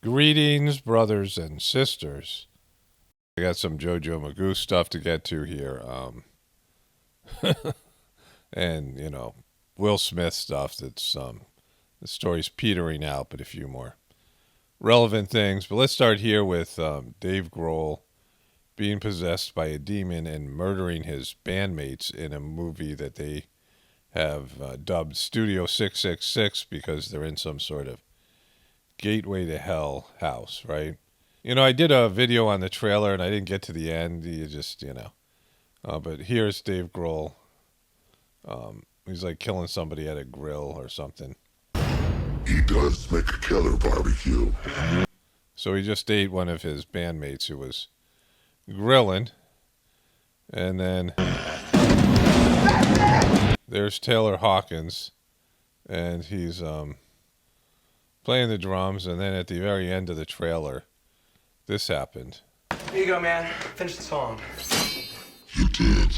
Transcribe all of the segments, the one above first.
Greetings, brothers and sisters. I got some JoJo Magoo stuff to get to here. And, Will Smith stuff that's, the story's petering out, but a few more relevant things. But let's start here with Dave Grohl being possessed by a demon and murdering his bandmates in a movie that they have dubbed Studio 666 because they're in some sort of gateway to hell house, right? I did a video on the trailer and I didn't get to the end. But here's Dave Grohl. He's like killing somebody at a grill or something. He does make a killer barbecue. So he just ate one of his bandmates who was grilling. And then there's Taylor Hawkins. And he's playing the drums. And then at the very end of the trailer, this happened. Here you go, man. Finish the song. You did.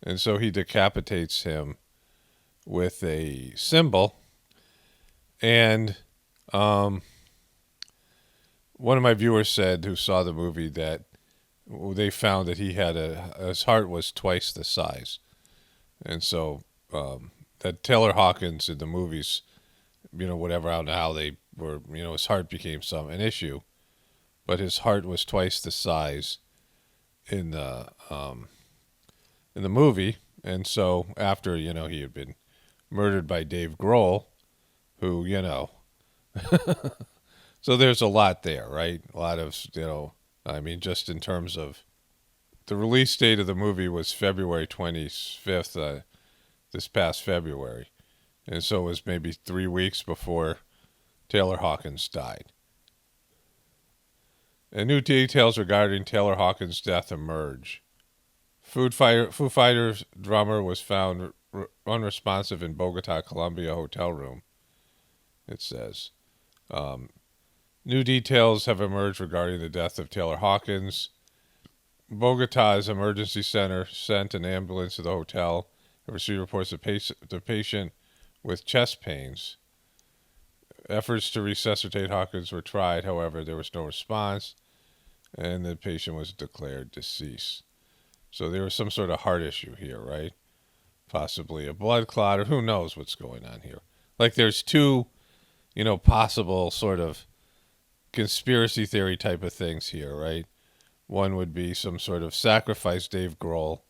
And so he decapitates him with a cymbal. And one of my viewers said, who saw the movie, that they found that he had his heart was twice the size. And so that Taylor Hawkins in the movies, whatever, I don't know how they were, his heart became an issue, but his heart was twice the size in the movie. And so after, he had been murdered by Dave Grohl, who, so there's a lot there, right? A lot of, just in terms of the release date of the movie was February 25th, this past February. And so it was maybe 3 weeks before Taylor Hawkins died. And new details regarding Taylor Hawkins' death emerge. Foo Fighters drummer was found unresponsive in Bogota, Colombia hotel room, it says. New details have emerged regarding the death of Taylor Hawkins. Bogota's emergency center sent an ambulance to the hotel and received reports of the patient with chest pains. Efforts to resuscitate Hawkins were tried, however, there was no response, and the patient was declared deceased. So there was some sort of heart issue here, right? Possibly a blood clot, or who knows what's going on here. Like there's two, possible sort of conspiracy theory type of things here, right? One would be some sort of sacrifice. Dave Grohl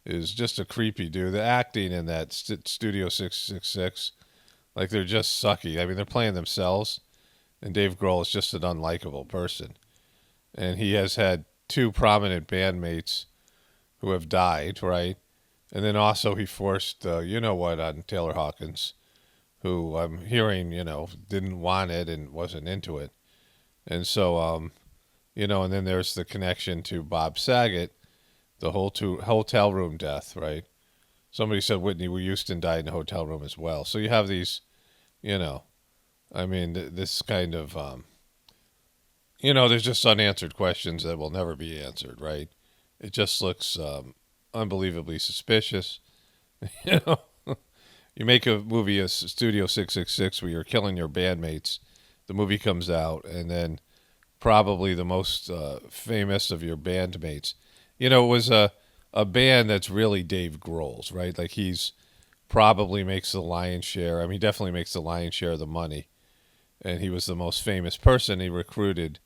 is just a creepy dude. The acting in that Studio 666, like they're just sucky. I mean, they're playing themselves, and Dave Grohl is just an unlikable person. And he has had two prominent bandmates who have died, right? And then also he forced, on Taylor Hawkins, who I'm hearing, didn't want it and wasn't into it. And so, and then there's the connection to Bob Saget, the whole hotel room death, right? Somebody said Whitney Houston died in a hotel room as well. So you have these, this kind of, there's just unanswered questions that will never be answered, right? It just looks unbelievably suspicious. You make a movie, a Studio 666, where you're killing your bandmates. The movie comes out, and then probably the most famous of your bandmates. It was a band that's really Dave Grohl's, right? Like he's probably makes the lion's share. I mean, he definitely makes the lion's share of the money. And he was the most famous person. He recruited,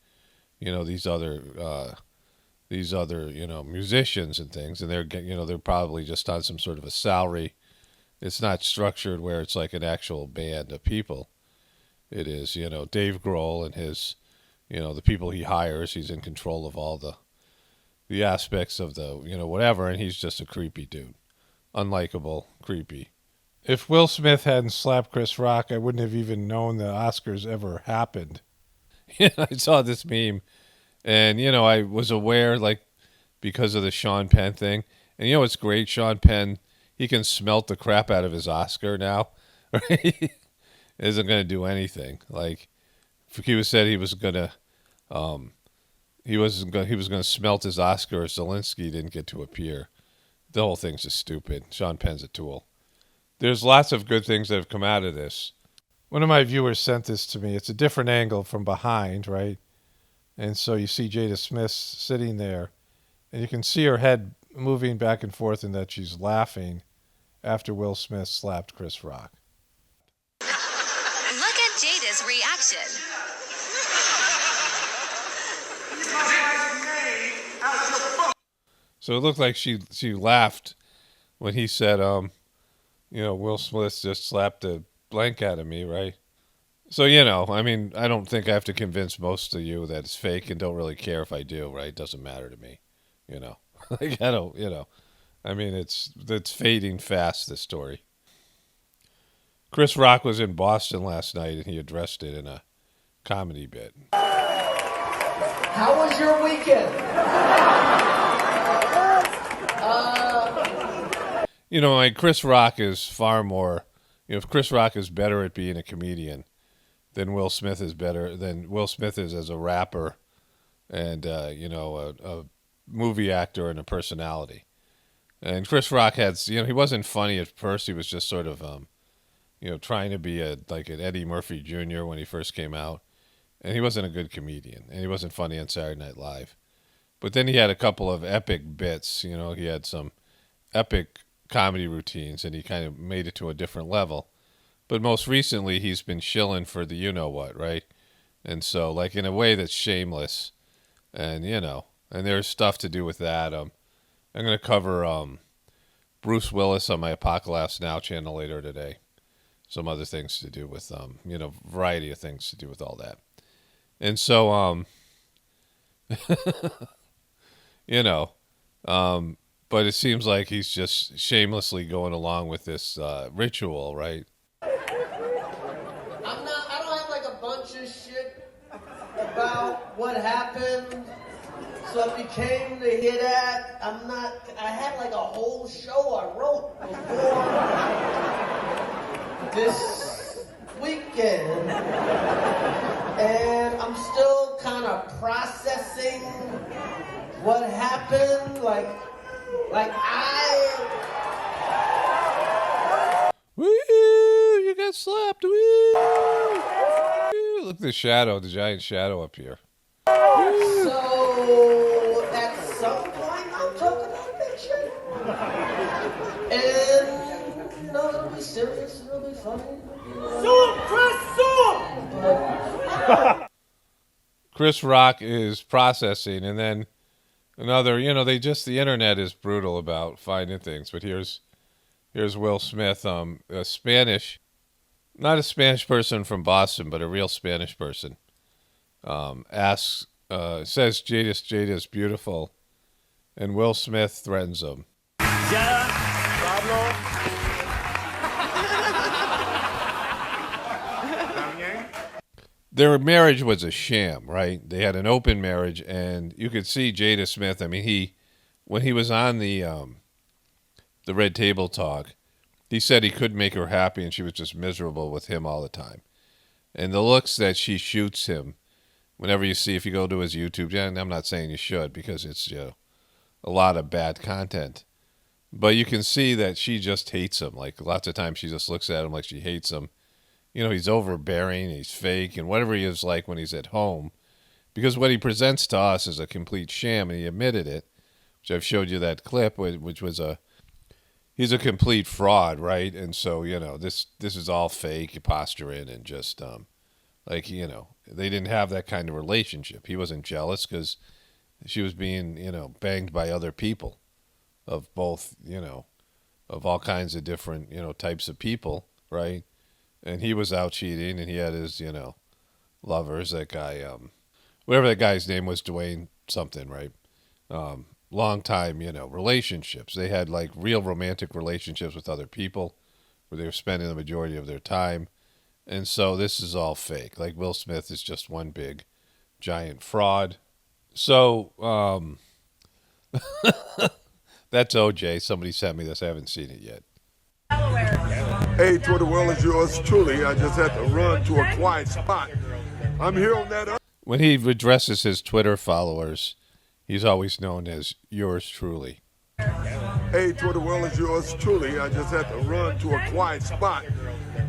these other musicians and things, and they're probably just on some sort of a salary. It's not structured where it's like an actual band of people. It is, Dave Grohl and his, the people he hires. He's in control of all the aspects of the, whatever, and he's just a creepy dude. Unlikable, creepy. If Will Smith hadn't slapped Chris Rock, I wouldn't have even known the Oscars ever happened. I saw this meme. And, I was aware, because of the Sean Penn thing. And, it's great. Sean Penn, he can smelt the crap out of his Oscar now. Right? Isn't going to do anything. Like, he was said he was going to, he was going to smelt his Oscar if Zelensky didn't get to appear. The whole thing's just stupid. Sean Penn's a tool. There's lots of good things that have come out of this. One of my viewers sent this to me. It's a different angle from behind, right? And so you see Jada Smith sitting there, and you can see her head moving back and forth and that she's laughing after Will Smith slapped Chris Rock. Look at Jada's reaction. So it looked like she laughed when he said, Will Smith just slapped a blank out of me, right? So, I mean, I don't think I have to convince most of you that it's fake and don't really care if I do, right? It doesn't matter to me, Like, I don't, I mean, it's fading fast, this story. Chris Rock was in Boston last night, and he addressed it in a comedy bit. How was your weekend? Like Chris Rock is far more, Chris Rock is better at being a comedian than Will Smith is as a rapper and, a movie actor and a personality. And Chris Rock had, he wasn't funny at first. He was just sort of, trying to be like an Eddie Murphy Jr. when he first came out. And he wasn't a good comedian. And he wasn't funny on Saturday Night Live. But then he had a couple of epic bits. He had some epic comedy routines, and he kind of made it to a different level. But most recently, he's been shilling for the you-know-what, right? And so, like, in a way that's shameless. And, and there's stuff to do with that. I'm going to cover Bruce Willis on my apocalaughsnow channel later today. Some other things to do with, variety of things to do with all that. And so, but it seems like he's just shamelessly going along with this ritual, right? I don't have like a bunch of shit about what happened. So it became to hear that. I had like a whole show I wrote before this weekend. And I'm still kind of processing what happened. Like Woo! You got slapped. Woo! Look at the shadow, the giant shadow up here. So at some point I'm talking about that shit. And it'll be serious, it'll be funny. Chris Rock is processing, and then another, the internet is brutal about finding things. But here's Will Smith, not a Spanish person from Boston, but a real Spanish person, says Jada's beautiful, and Will Smith threatens him. Their marriage was a sham, right? They had an open marriage, and you could see Jada Smith. I mean, when he was on the Red Table Talk, he said he couldn't make her happy, and she was just miserable with him all the time. And the looks that she shoots him, whenever you see, if you go to his YouTube channel, I'm not saying you should because it's a lot of bad content, but you can see that she just hates him. Like lots of times, she just looks at him like she hates him. He's overbearing, he's fake, and whatever he is like when he's at home. Because what he presents to us is a complete sham, and he admitted it, which I've showed you that clip, which was he's a complete fraud, right? And so, this is all fake, posturing, and just, they didn't have that kind of relationship. He wasn't jealous because she was being, banged by other people of both, of all kinds of different, types of people, right? And he was out cheating, and he had his, lovers. That guy, whatever that guy's name was, Dwayne something, right? Long time, relationships. They had like real romantic relationships with other people where they were spending the majority of their time. And so this is all fake. Like Will Smith is just one big, giant fraud. So that's OJ. Somebody sent me this. I haven't seen it yet. Hey, Twitter world, is yours truly. I just had to run to a quiet spot. I'm here on that. When he addresses his Twitter followers, he's always known as yours truly. Hey, Twitter world, is yours truly. I just had to run to a quiet spot.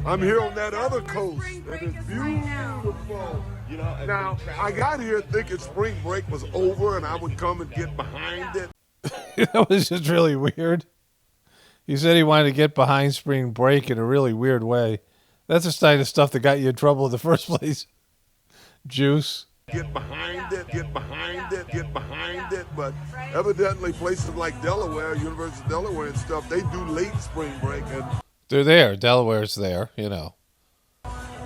I'm here on that other coast, and it's beautiful. You know, now, I got here thinking spring break was over and I would come and get behind it. That was just really weird. He said he wanted to get behind spring break in a really weird way. That's the kind of stuff that got you in trouble in the first place. Juice. Get behind it, get behind it, get behind it. But evidently places like Delaware, University of Delaware and stuff, they do late spring break. And they're there. Delaware's there, you know.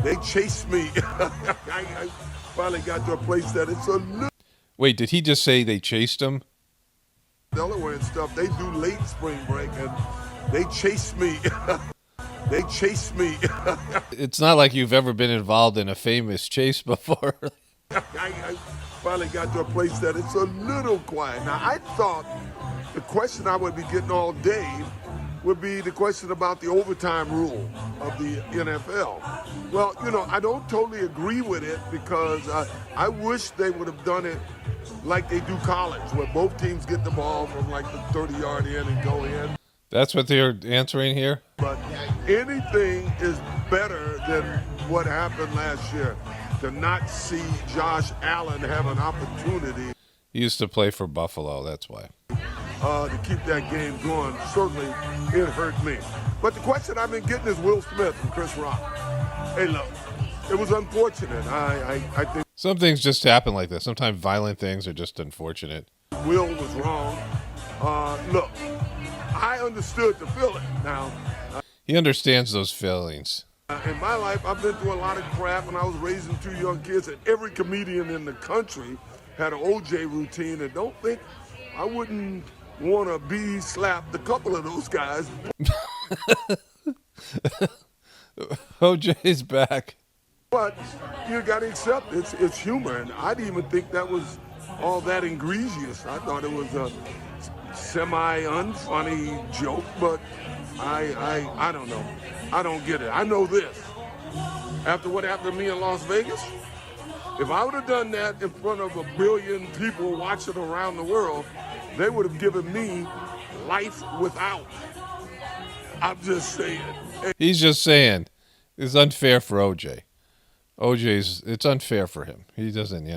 They chased me. I finally got to a place that it's a little... Wait, did he just say they chased him? Delaware and stuff, they do late spring break, and they chased me. They chased me. It's not like you've ever been involved in a famous chase before. I finally got to a place that it's a little quiet. Now, I thought the question I would be getting all day would be the question about the overtime rule of the NFL. Well, you know, I don't totally agree with it because I wish they would have done it like they do college, where both teams get the ball from like the 30-yard in and go in. That's what they're answering here? But anything is better than what happened last year. To not see Josh Allen have an opportunity. He used to play for Buffalo, that's why. To keep that game going, certainly it hurt me. But the question I've been getting is Will Smith and Chris Rock. Hey, look, it was unfortunate. I think some things just happen like this. Sometimes violent things are just unfortunate. Will was wrong. Look, I understood the feeling. Now, he understands those feelings. In my life, I've been through a lot of crap, and I was raising two young kids, and every comedian in the country had an OJ routine, and don't think I wouldn't want to be slapped a couple of those guys. OJ's back. But you got to accept it's humor, and I didn't even think that was all that egregious. I thought it was a semi-unfunny joke, but I don't know. I don't get it. I know this. After what happened to me in Las Vegas, if I would have done that in front of 1 billion people watching around the world, they would have given me life without. I'm just saying. He's just saying it's unfair for OJ. It's unfair for him. He doesn't,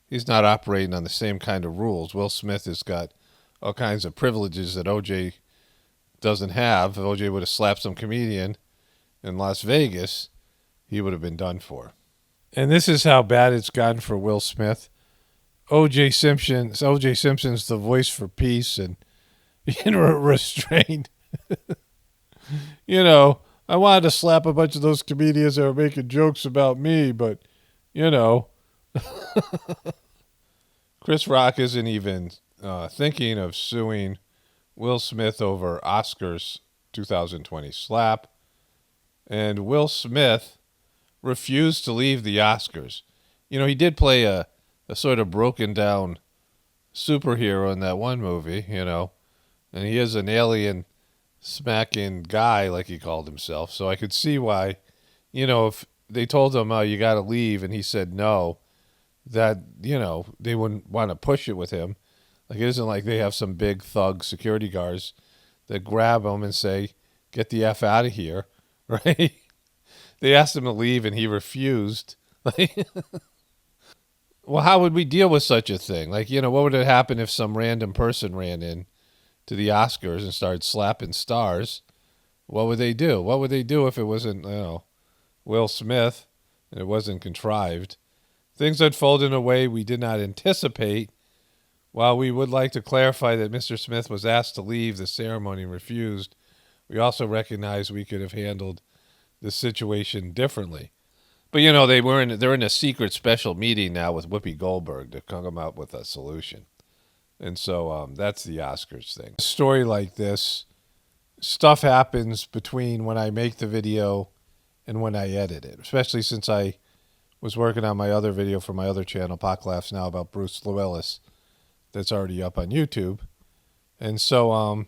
he's not operating on the same kind of rules. Will Smith has got all kinds of privileges that OJ doesn't have. If OJ would have slapped some comedian in Las Vegas, he would have been done for. And this is how bad it's gotten for Will Smith. OJ Simpson's the voice for peace and restraint. I wanted to slap a bunch of those comedians that were making jokes about me, but Chris Rock isn't even thinking of suing Will Smith over Oscars 2020 slap. And Will Smith refused to leave the Oscars. He did play a sort of broken down superhero in that one movie, and he is an alien smacking guy, like he called himself. So I could see why, if they told him, oh, you got to leave, and he said no, that, they wouldn't want to push it with him. Like, it isn't like they have some big thug security guards that grab him and say, get the F out of here, right? They asked him to leave, and he refused. Well, how would we deal with such a thing? Like, what would have happened if some random person ran in to the Oscars and started slapping stars? What would they do? What would they do if it wasn't, Will Smith and it wasn't contrived? Things unfolded in a way we did not anticipate. While we would like to clarify that Mr. Smith was asked to leave the ceremony and refused, we also recognize we could have handled the situation differently. But, they're in a secret special meeting now with Whoopi Goldberg to come up with a solution. And so that's the Oscars thing. A story like this, stuff happens between when I make the video and when I edit it, especially since I was working on my other video for my other channel, Apocalaughsnow, about Bruce Willis. That's already up on YouTube. And so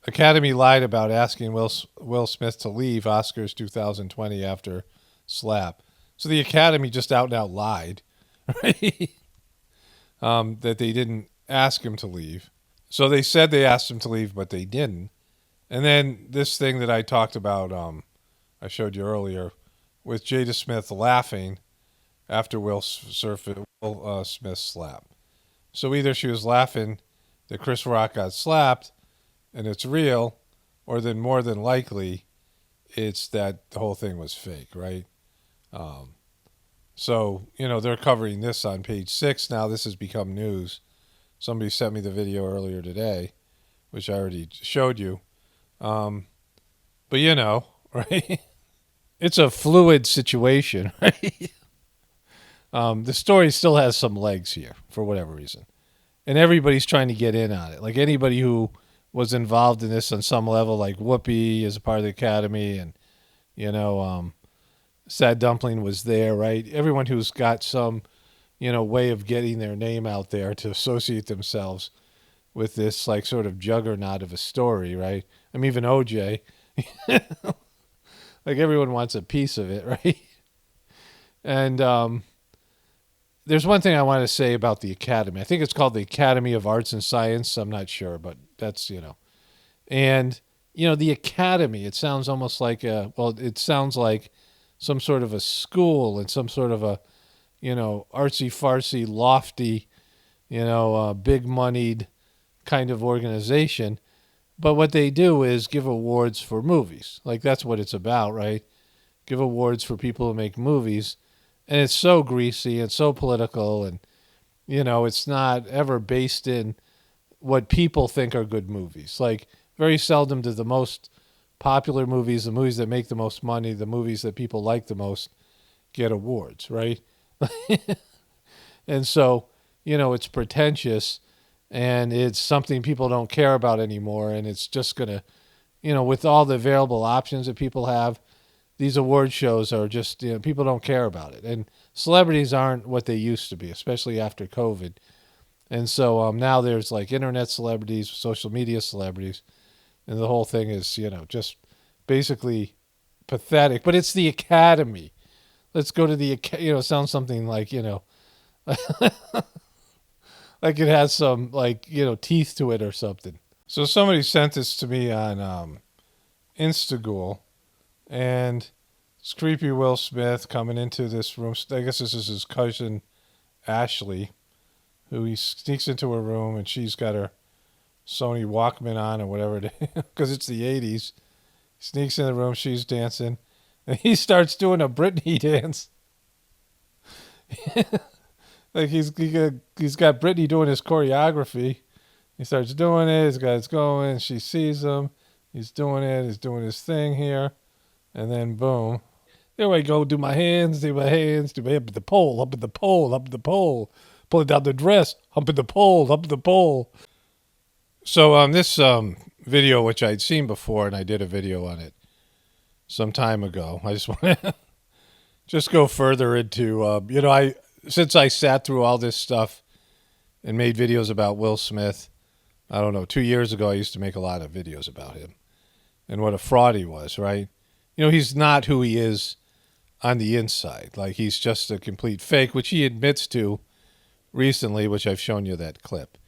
Academy lied about asking Will Smith to leave Oscars 2020 after slap. So the Academy just out and out lied, right? That they didn't ask him to leave. So they said they asked him to leave, but they didn't. And then this thing that I talked about I showed you earlier, with Jada Smith laughing after Will Smith's slap. So either she was laughing that Chris Rock got slapped and it's real, or then more than likely it's that the whole thing was fake, right? So, they're covering this on page 6 now. This has become news. Somebody sent me the video earlier today, which I already showed you. But right? It's a fluid situation, right? The story still has some legs here for whatever reason. And everybody's trying to get in on it. Like anybody who was involved in this on some level, like Whoopi as a part of the Academy, and, Sad Dumpling was there, right? Everyone who's got some, way of getting their name out there to associate themselves with this, like, sort of juggernaut of a story, right? I mean, even OJ. Like, everyone wants a piece of it, right? And there's one thing I want to say about the Academy. I think it's called the Academy of Arts and Science. I'm not sure, but that's, And, the Academy, it sounds almost like it sounds like some sort of a school and some sort of a, artsy-fartsy, lofty, big-moneyed kind of organization. But what they do is give awards for movies. Like, that's what it's about, right? Give awards for people who make movies. And it's so greasy and so political, and, it's not ever based in what people think are good movies. Like, very seldom do the most popular movies, the movies that make the most money, the movies that people like the most, get awards, right? And so, it's pretentious, and it's something people don't care about anymore, and it's just going to, with all the available options that people have, these award shows are just, people don't care about it. And celebrities aren't what they used to be, especially after COVID. And so now there's like internet celebrities, social media celebrities, and the whole thing is, just basically pathetic. But it's the Academy. Let's go to the, sounds something like, like it has some, like, teeth to it or something. So somebody sent this to me on Instagram, and it's creepy Will Smith coming into this room. I guess this is his cousin, Ashley, who he sneaks into her room, and she's got her Sony Walkman on or whatever it is, because it's the 80s. He sneaks in the room, she's dancing, and he starts doing a Britney dance. Like he's got Britney doing his choreography. He starts doing it, his guy's going, she sees him, he's doing it, he's doing his thing here, and then boom. There I go, do my hands, do my up at the pole, up at the pole, up at the pole, pulling down the dress, up at the pole, up at the pole. So this video, which I'd seen before, and I did a video on it some time ago. I just want to just go further into, since I sat through all this stuff and made videos about Will Smith, I don't know, 2 years ago I used to make a lot of videos about him and what a fraud he was, right? He's not who he is on the inside. Like, he's just a complete fake, which he admits to recently, which I've shown you that clip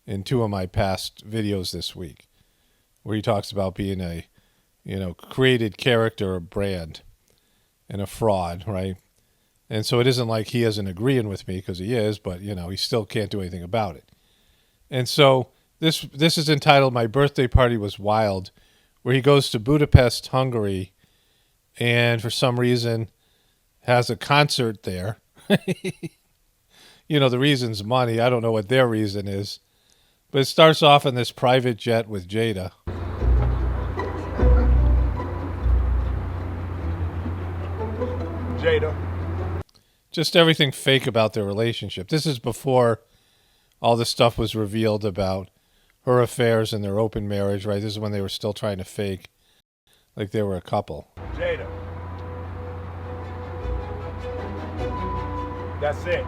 in 2 of my past videos this week, where he talks about being a, created character or brand and a fraud, right? And so it isn't like he isn't agreeing with me, because he is, but, he still can't do anything about it. And so this is entitled My Birthday Party Was Wild, where he goes to Budapest, Hungary, and for some reason has a concert there. The reason's money. I don't know what their reason is. But it starts off in this private jet with Jada. Jada. Just everything fake about their relationship. This is before all the stuff was revealed about her affairs and their open marriage, right? This is when they were still trying to fake like they were a couple. Jada. That's it.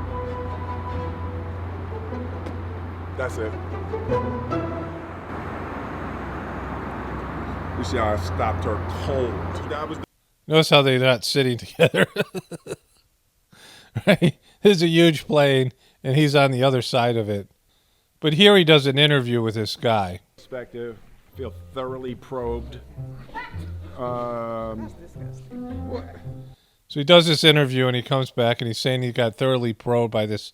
That's it. We see how I stopped her cold. Notice how they're not sitting together. Right? There's a huge plane, and he's on the other side of it. But here he does an interview with this guy. Perspective, feel thoroughly probed. So he does this interview and he comes back and he's saying he got thoroughly probed by this.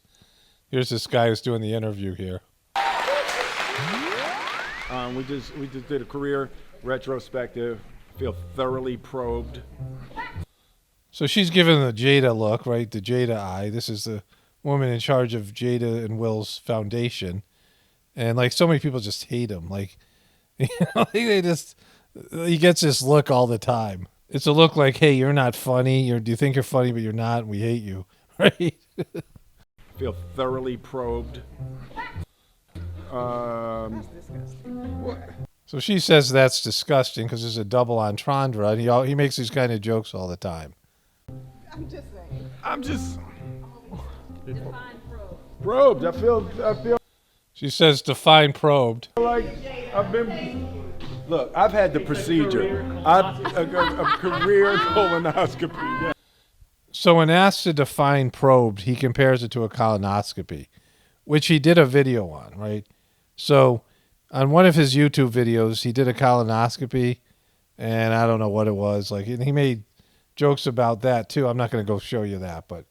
Here's this guy who's doing the interview here. We just did a career retrospective. Feel thoroughly probed. So she's giving the Jada look, right? The Jada eye. This is the woman in charge of Jada and Will's foundation. And like so many people just hate him. Like, you know, he gets this look all the time. It's a look like, hey, you're not funny. You think you're funny, but you're not. And we hate you, right? Feel thoroughly probed. So she says that's disgusting because there's a double entendre, and he makes these kind of jokes all the time. I'm just probed. I feel She says define probed. like I've had the procedure. A career colonoscopy. Yeah. So when asked to define probed, he compares it to a colonoscopy, which he did a video on, right? So on one of his YouTube videos, he did a colonoscopy, and I don't know what it was. Like, and he made jokes about that too. I'm not going to go show you that, but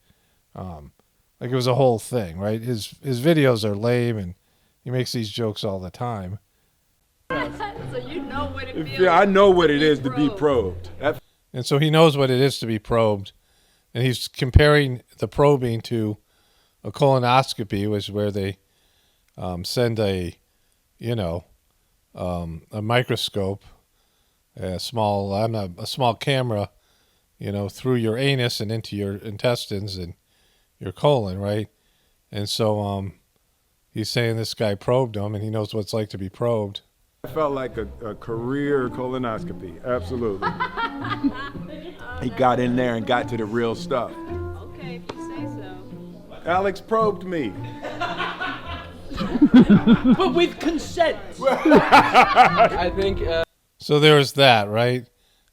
like it was a whole thing, right? His videos are lame, and he makes these jokes all the time. So you know what it feels. Yeah, I know what it is to be probed. And so he knows what it is to be probed, and he's comparing the probing to a colonoscopy, which is where they send a microscope, a small camera, through your anus and into your intestines and your colon, right? And so he's saying this guy probed him, and he knows what it's like to be probed. I felt like a career colonoscopy. Absolutely. He got in there and got to the real stuff. Okay, if you say so. Alex probed me. But with consent. I think. So there's that, right?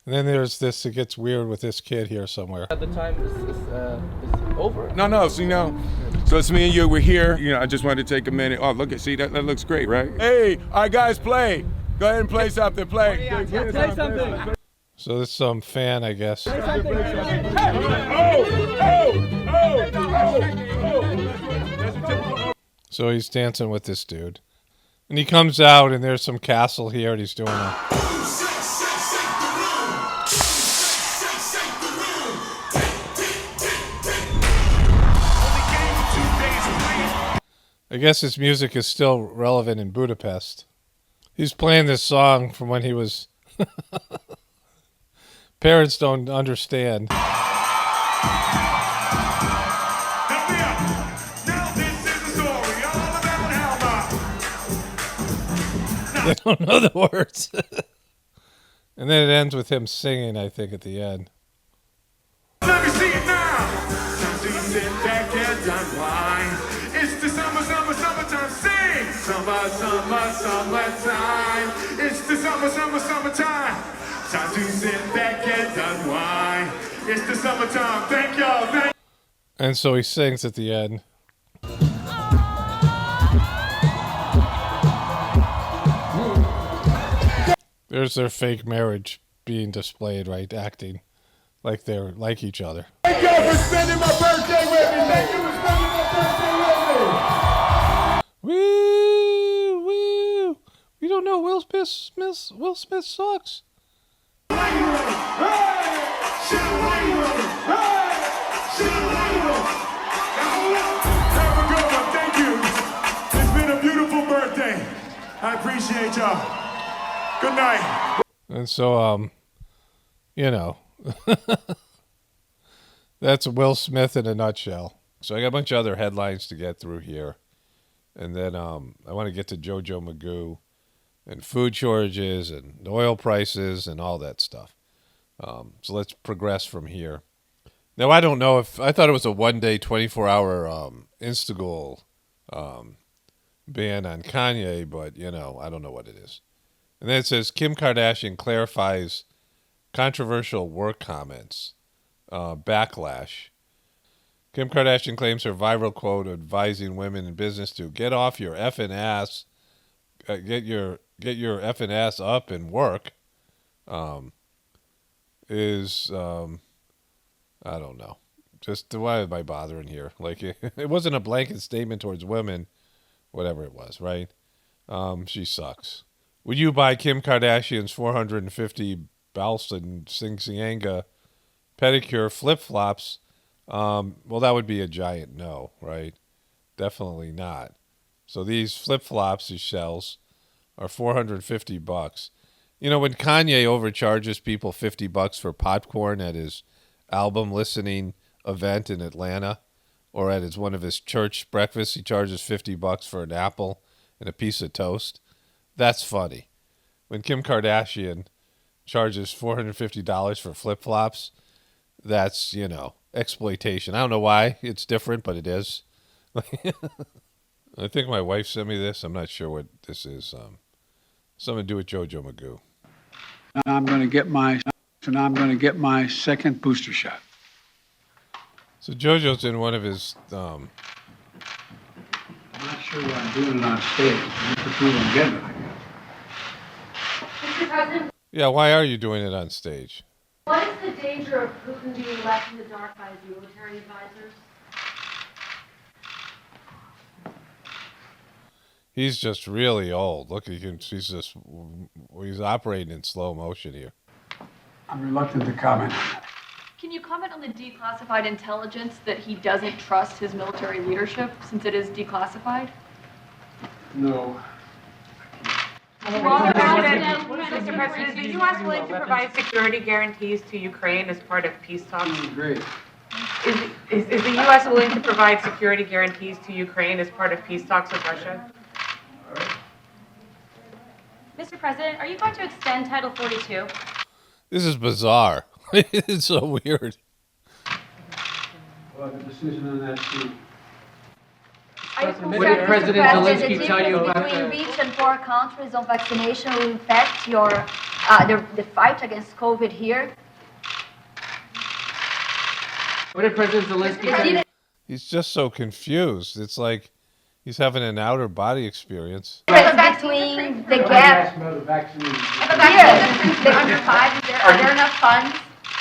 And then there's this. It gets weird with this kid here somewhere. At the time is over. No. So it's me and you. We're here. I just wanted to take a minute. Oh, look at that looks great, right? Hey, all right, guys, play. Go ahead and play something. Play. Play something. So this is some fan, I guess. So he's dancing with this dude. And he comes out, and there's some castle here, and he's doing a... I guess his music is still relevant in Budapest. He's playing this song from when he was... Parents don't understand. They don't know the words. And then it ends with him singing, I think, at the end. Let me see it now. Sit back and unwind. It's the summertime. Sing. Summertime. It's the summertime. Time to sit back and unwind. It's the summertime. Thank y'all. And so he sings at the end. There's their fake marriage being displayed, right? Acting like they're like each other. Thank y'all for spending my birthday with me. Thank you for spending my birthday with me. Woo! We don't know Will Smith sucks. Have a good one. Thank you. It's been a beautiful birthday. I appreciate y'all. Good night. And so, that's Will Smith in a nutshell. So I got a bunch of other headlines to get through here. And then I want to get to JoJo Magoo and food shortages and oil prices and all that stuff. So let's progress from here. Now, I don't know if I thought it was a 1-day, 24-hour Instagram ban on Kanye, but, I don't know what it is. And then it says Kim Kardashian clarifies controversial work comments. Backlash. Kim Kardashian claims her viral quote advising women in business to get off your effing ass, get your effing ass up and work. is, I don't know. Just why am I bothering here? Like, it wasn't a blanket statement towards women, whatever it was, right? She sucks. Would you buy Kim Kardashian's 450 Balenciaga pedicure flip-flops? Well, that would be a giant no, right? Definitely not. So these flip-flops he sells are $450. You know, when Kanye overcharges people $50 for popcorn at his album listening event in Atlanta, or at one of his church breakfasts, he charges $50 for an apple and a piece of toast. That's funny. When Kim Kardashian charges $450 for flip-flops, that's, you know, exploitation. I don't know why it's different, but it is. I think my wife sent me this. I'm not sure what this is. Something to do with JoJo Magoo. I'm going to get my second booster shot. So JoJo's in one of his. I'm not sure why I'm doing it on stage. I'm just prove I'm getting it. Mr. President, Yeah, why are you doing it on stage? what is the danger of Putin being left in the dark by his military advisors? He's just really old. Look, he's operating in slow motion here. I'm reluctant to comment. Can you comment on the declassified intelligence that he doesn't trust his military leadership since it is declassified? No. Mr. President, is the U.S. willing to provide security guarantees to Ukraine as part of peace talks? Great. Is the U.S. willing to provide security guarantees to Ukraine as part of peace talks with Russia? Mr. President, are you going to extend Title 42? This is bizarre. It's so weird. Well, the decision on that too. What did President Zelensky tell you about between the... rich and poor countries on vaccination will impact your the fight against COVID here? What did President Zelensky tell you? He's just so confused. It's like he's having an outer body experience. Between the gap here, under 5, are there enough funds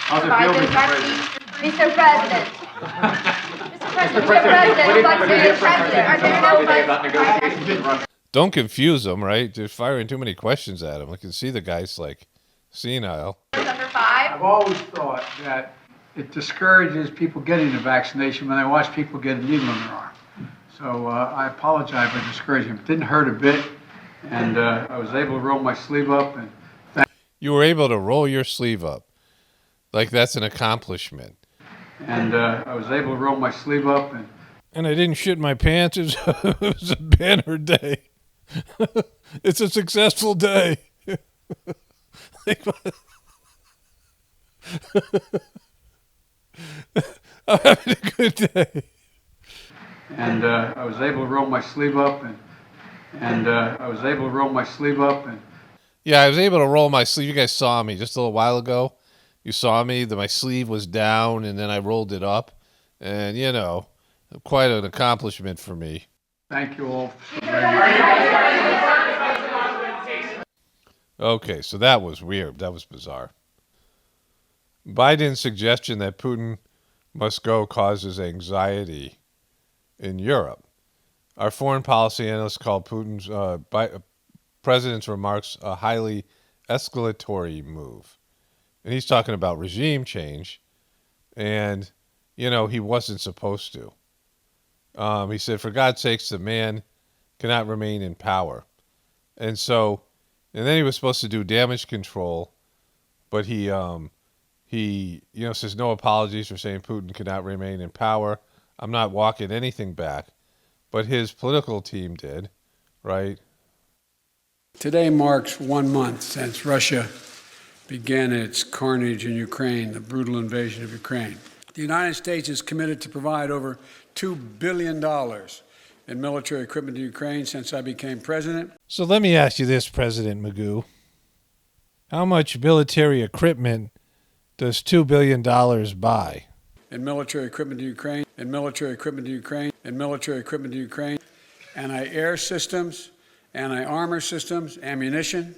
to buy this vaccine? Mr. President. Mr. President, are there enough funds to buy vaccines? Don't confuse him, right? They're firing too many questions at him. I can see the guy's like senile. Under 5? I've always thought that it discourages people getting the vaccination when they watch people get a needle in their arm. So I apologize for discouraging him. It didn't hurt a bit, and I was able to roll my sleeve up. And You were able to roll your sleeve up. Like that's an accomplishment. And I was able to roll my sleeve up. And I didn't shit my pants. It was a banner day. It's a successful day. I'm having a good day. And I was able to roll my sleeve up. Yeah, I was able to roll my sleeve. You guys saw me just a little while ago. You saw me. My sleeve was down, and then I rolled it up. And, you know, quite an accomplishment for me. Thank you all. Okay, so that was weird. That was bizarre. Biden's suggestion that Putin must go causes anxiety in Europe. Our foreign policy analysts call Putin's president's remarks a highly escalatory move. And he's talking about regime change. And, you know, he wasn't supposed to. He said, for God's sakes, the man cannot remain in power. And then he was supposed to do damage control, but he says no apologies for saying Putin cannot remain in power. I'm not walking anything back, but his political team did, right? Today marks 1 month since Russia began its carnage in Ukraine, the brutal invasion of Ukraine. The United States is committed to provide over $2 billion in military equipment to Ukraine since I became president. So let me ask you this, President Magoo. How much military equipment does $2 billion buy? In military equipment to Ukraine, anti-air systems, anti-armor systems, ammunition,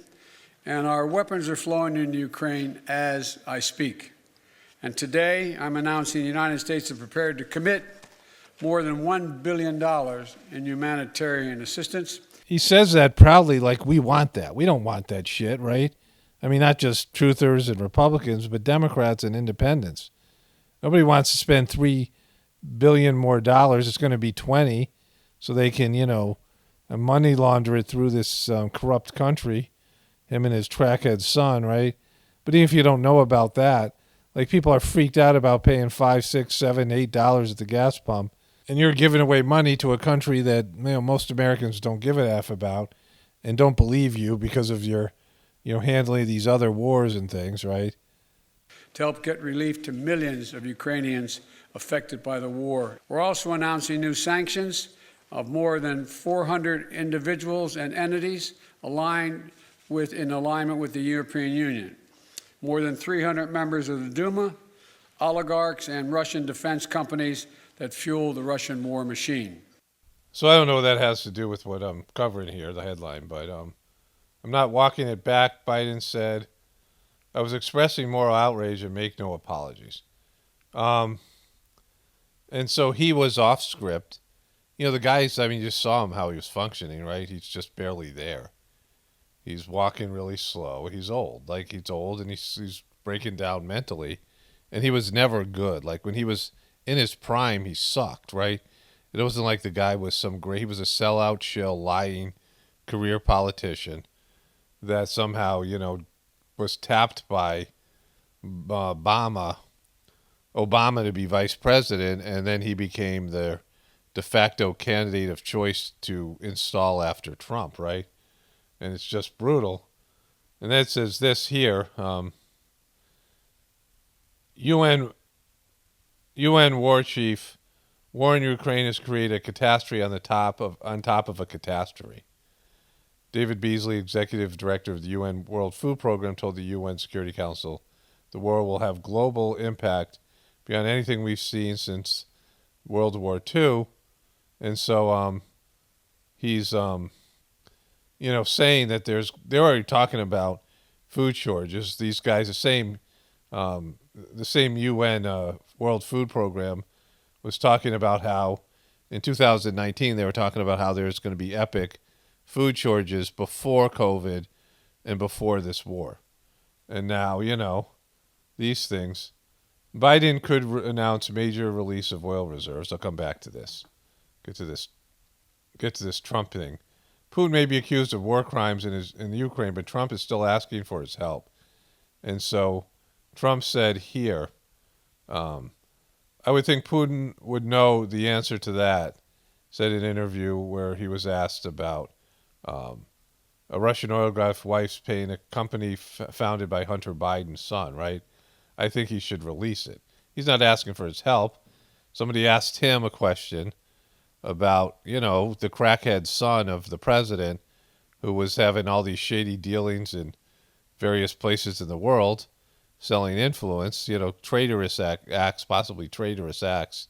and our weapons are flowing into Ukraine as I speak. And today, I'm announcing the United States is prepared to commit more than $1 billion in humanitarian assistance. He says that proudly like we want that. We don't want that shit, right? I mean, not just truthers and Republicans, but Democrats and independents. Nobody wants to spend $3 billion more dollars. It's going to be 20, so they can, money launder it through this corrupt country, him and his trackhead son, right? But even if you don't know about that, like people are freaked out about paying $5, $6, $7, $8 at the gas pump, and you're giving away money to a country that most Americans don't give a F about and don't believe you because of your handling these other wars and things, right? To help get relief to millions of Ukrainians affected by the war. We're also announcing new sanctions of more than 400 individuals and entities in alignment with the European Union. More than 300 members of the Duma, oligarchs, and Russian defense companies that fuel the Russian war machine. So I don't know what that has to do with what I'm covering here, the headline, but I'm not walking it back. Biden said, I was expressing moral outrage and make no apologies. And so he was off script. The guys, you just saw him how he was functioning, right? He's just barely there. He's walking really slow. He's old. He's old and he's breaking down mentally. And he was never good. Like when he was in his prime, he sucked, right? It wasn't like the guy was he was a sellout, shill, lying career politician that somehow, was tapped by Obama to be vice president, and then he became the de facto candidate of choice to install after Trump, right? And it's just brutal. And that says this here, UN war chief, war in Ukraine has created a catastrophe on top of a catastrophe. David Beasley, executive director of the UN World Food Program, told the UN Security Council the war will have global impact beyond anything we've seen since World War II. And so he's saying that they're already talking about food shortages. These guys, the same UN World Food Program was talking about how in 2019 they were talking about how there's going to be epic food shortages before COVID and before this war. And now, these things. Biden could announce major release of oil reserves. I'll come back to this. Get to this Trump thing. Putin may be accused of war crimes in the Ukraine, but Trump is still asking for his help. And so Trump said here, I would think Putin would know the answer to that. Said in an interview where he was asked about a Russian oligarch wife's paying a company founded by Hunter Biden's son, right? I think he should release it. He's not asking for his help. Somebody asked him a question about, the crackhead son of the president who was having all these shady dealings in various places in the world, selling influence, traitorous acts, possibly traitorous acts.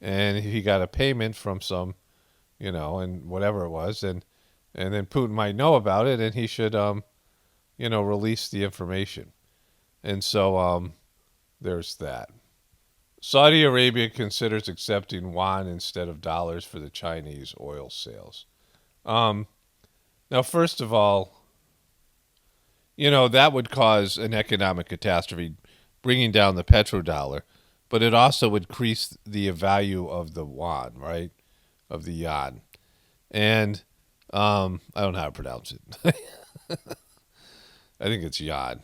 And he got a payment from some, and whatever it was. And then Putin might know about it, and he should, release the information. And so there's that. Saudi Arabia considers accepting yuan instead of dollars for the Chinese oil sales. Now, first of all, that would cause an economic catastrophe, bringing down the petrodollar, but it also would increase the value of the yuan, right? Of the yuan. And I don't know how to pronounce it. I think it's yuan.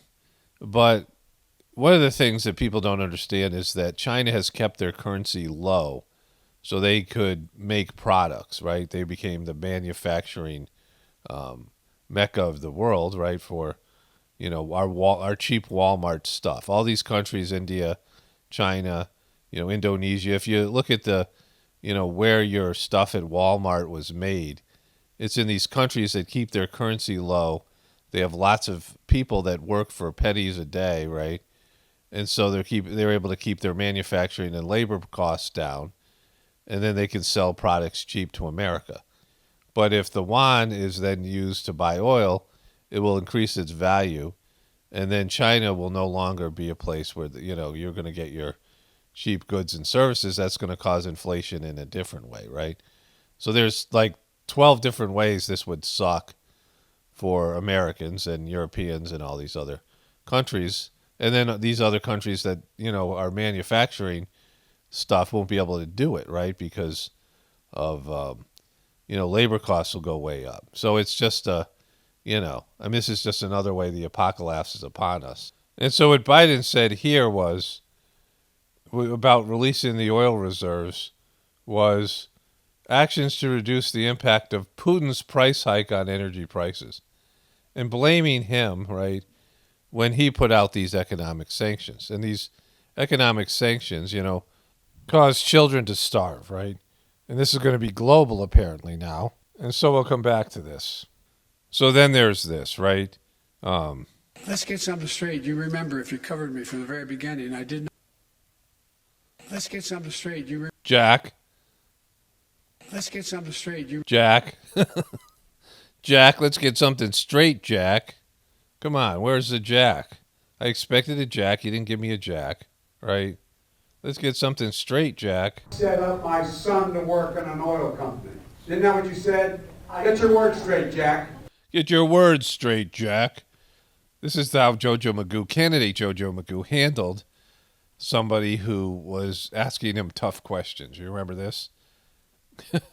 But one of the things that people don't understand is that China has kept their currency low so they could make products, right? They became the manufacturing mecca of the world, right? For, our cheap Walmart stuff. All these countries, India, China, Indonesia, if you look at the, where your stuff at Walmart was made, it's in these countries that keep their currency low. They have lots of people that work for pennies a day, right? And so they're able to keep their manufacturing and labor costs down, and then they can sell products cheap to America. But if the yuan is then used to buy oil, it will increase its value. And then China will no longer be a place where, you're going to get your cheap goods and services. That's going to cause inflation in a different way, right? So there's like 12 different ways this would suck for Americans and Europeans and all these other countries. And then these other countries that, are manufacturing stuff won't be able to do it, right? Because of, labor costs will go way up. So it's just this is just another way the apocalypse is upon us. And so what Biden said here was about releasing the oil reserves was actions to reduce the impact of Putin's price hike on energy prices, and blaming him, right, when he put out these economic sanctions. And these economic sanctions, cause children to starve, right? And this is going to be global apparently now. And so we'll come back to this. So then there's this, right? Let's get something straight. You remember, if you covered me from the very beginning, I did not. Let's get something straight. Jack. Let's get something straight. Jack. Jack, let's get something straight, Jack. Come on, where's the Jack? I expected a Jack. You didn't give me a Jack, right? Let's get something straight, Jack. Set up my son to work in an oil company. Isn't that what you said? Get your words straight, Jack. Get your words straight, Jack. This is how candidate JoJo Magoo handled somebody who was asking him tough questions. You remember this? Get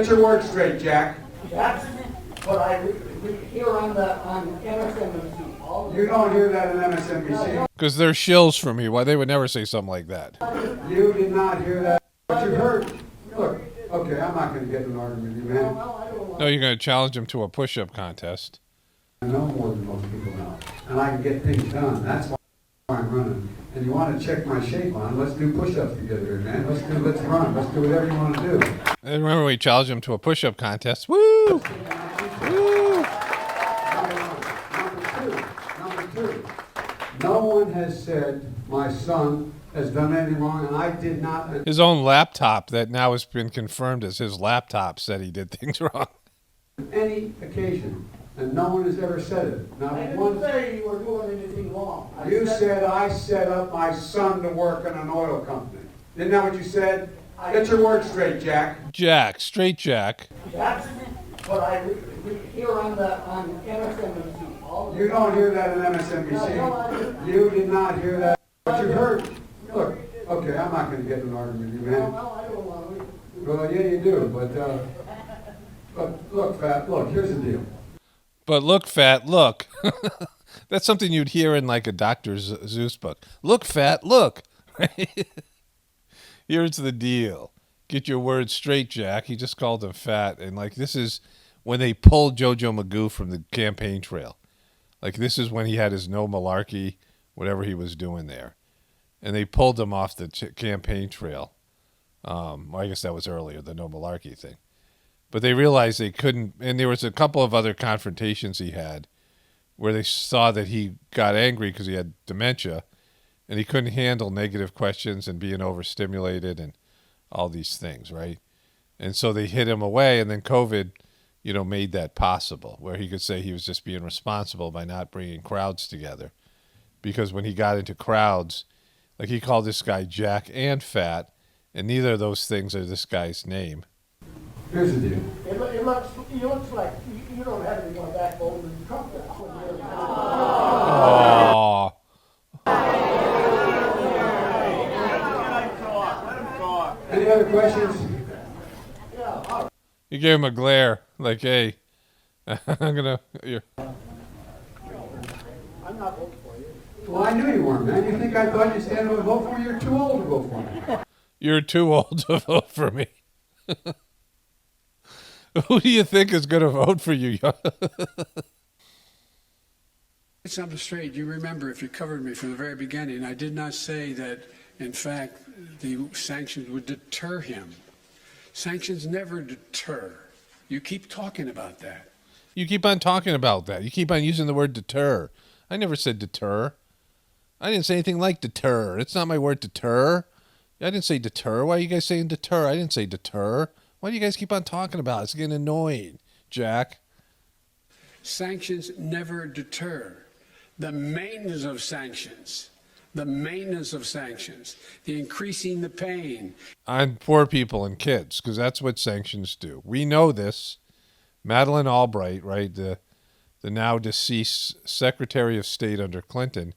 your words straight, Jack. That's what I hear on MSNBC. You don't hear that on MSNBC. Because they're shills for me. Why they would never say something like that. You did not hear that. What you heard. Look, okay, I'm not going to get in an argument with you, man. No, you're going to challenge him to a push-up contest. I know more than most people know, and I can get things done. That's why I'm running. And you want to check my shape on? Let's do push-ups together, man. Let's run. Let's do whatever you want to do. And remember, we challenged him to a push-up contest. Woo! Woo! Number two. No one has said my son has done anything wrong, and I did not. His own laptop that now has been confirmed as his laptop said he did things wrong. Any occasion. And no one has ever said it. Not I one. didn't say you were doing anything wrong. You said I set up my son to work in an oil company. Isn't that what you said? Get your words straight, Jack. Jack, straight Jack. That's what I hear on MSNBC. You don't hear that on MSNBC. You did not hear that. What you heard. Look, okay, I'm not going to get in an argument with you, man. Well, yeah, you do, but look, fat, look, here's the deal. But look, fat, look. That's something you'd hear in like a Dr. Zeus book. Look, fat, look. Here's the deal. Get your words straight, Jack. He just called him fat. And like this is when they pulled JoJo Magoo from the campaign trail. Like this is when he had his no malarkey, whatever he was doing there. And they pulled him off the campaign trail. Well, I guess that was earlier, the no malarkey thing. But they realized they couldn't, and there was a couple of other confrontations he had where they saw that he got angry because he had dementia and he couldn't handle negative questions and being overstimulated and all these things, right? And so they hid him away, and then COVID, made that possible where he could say he was just being responsible by not bringing crowds together. Because when he got into crowds, like he called this guy Jack and fat, and neither of those things are this guy's name. Here's the deal. It looks like you don't have any more backbone than Trump does. Aww. Any other questions? You gave him a glare, like, hey, I'm not voting for you. Well, I knew you weren't, man. You think I thought you'd stand up and vote for me? You're too old to vote for me. You're too old to vote for me. Who do you think is going to vote for you? Get something straight. You remember, if you covered me from the very beginning, I did not say that, in fact, the sanctions would deter him. Sanctions never deter. You keep talking about that. You keep on talking about that. You keep on using the word deter. I never said deter. I didn't say anything like deter. It's not my word, deter. I didn't say deter. Why are you guys saying deter? I didn't say deter. Why do you guys keep on talking about it? It's getting annoying, Jack. Sanctions never deter. The maintenance of sanctions, the increasing the pain. On poor people and kids, because that's what sanctions do. We know this. Madeleine Albright, right, the now deceased Secretary of State under Clinton,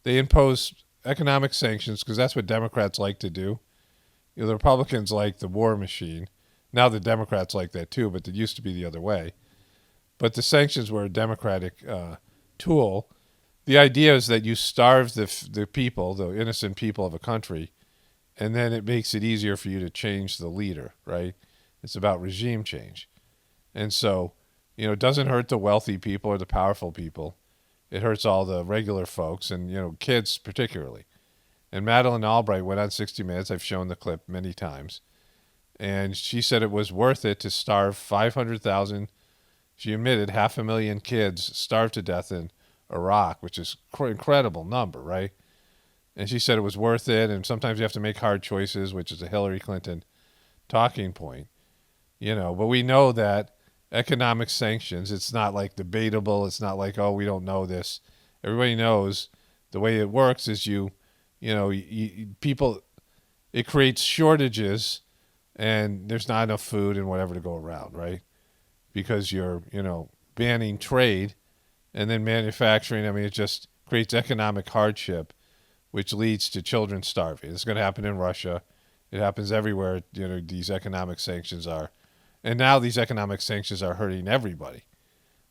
they imposed economic sanctions because that's what Democrats like to do. You know, the Republicans like the war machine. Now the Democrats like that too, but it used to be the other way. But the sanctions were a Democratic tool. The idea is that you starve the people, the innocent people of a country, and then it makes it easier for you to change the leader, right? It's about regime change. And so, you know, it doesn't hurt the wealthy people or the powerful people. It hurts all the regular folks and, you know, kids particularly. And Madeleine Albright went on 60 Minutes. I've shown the clip many times. And she said it was worth it to starve 500,000. She admitted 500,000 kids starved to death in Iraq, which is an incredible number, right? And she said it was worth it. And sometimes you have to make hard choices, which is a Hillary Clinton talking point. You know, but we know that economic sanctions, it's not like debatable. It's not like, oh, we don't know this. Everybody knows the way it works is people, it creates shortages and there's not enough food and whatever to go around, right? Because you're, banning trade and then manufacturing. I mean, it just creates economic hardship, which leads to children starving. It's going to happen in Russia. It happens everywhere, these economic sanctions are. And now these economic sanctions are hurting everybody.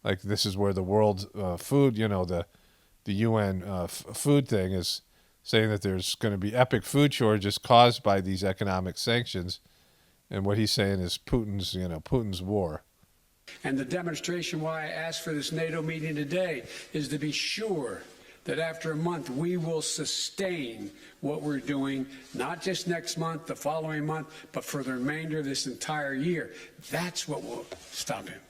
Like this is where the world food, the UN food thing is saying that there's going to be epic food shortages caused by these economic sanctions. And what he's saying is Putin's war. And the demonstration why I asked for this NATO meeting today is to be sure that after a month we will sustain what we're doing, not just next month, the following month, but for the remainder of this entire year. That's what will stop him.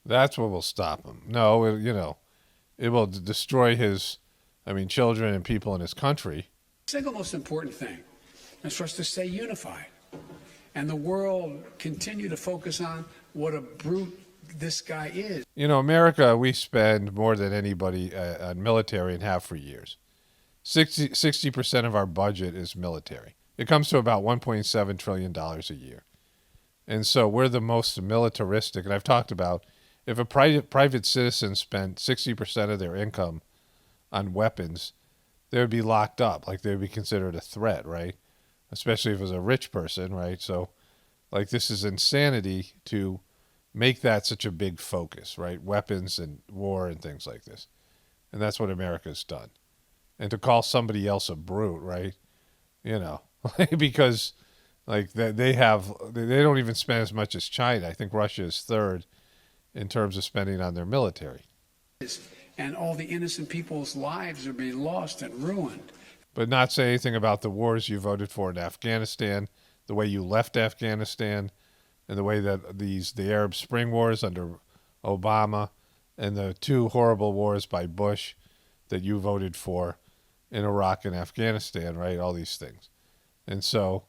That's what will stop him. No, it will destroy his, children and people in his country. The single most important thing is for us to stay unified. And the world continue to focus on what a brute this guy is. America, we spend more than anybody on military and have for years. 60% of our budget is military. It comes to about $1.7 trillion a year. And so we're the most militaristic. And I've talked about if a private citizen spent 60% of their income on weapons, they would be locked up. Like they would be considered a threat, right? Especially if it was a rich person, right? So like this is insanity to make that such a big focus, right? Weapons and war and things like this. And that's what America's done. And to call somebody else a brute, right? Because like they don't even spend as much as China. I think Russia is third in terms of spending on their military. And all the innocent people's lives are being lost and ruined. But not say anything about the wars you voted for in Afghanistan, the way you left Afghanistan, and the way that the Arab Spring Wars under Obama and the two horrible wars by Bush that you voted for in Iraq and Afghanistan, right? All these things. And so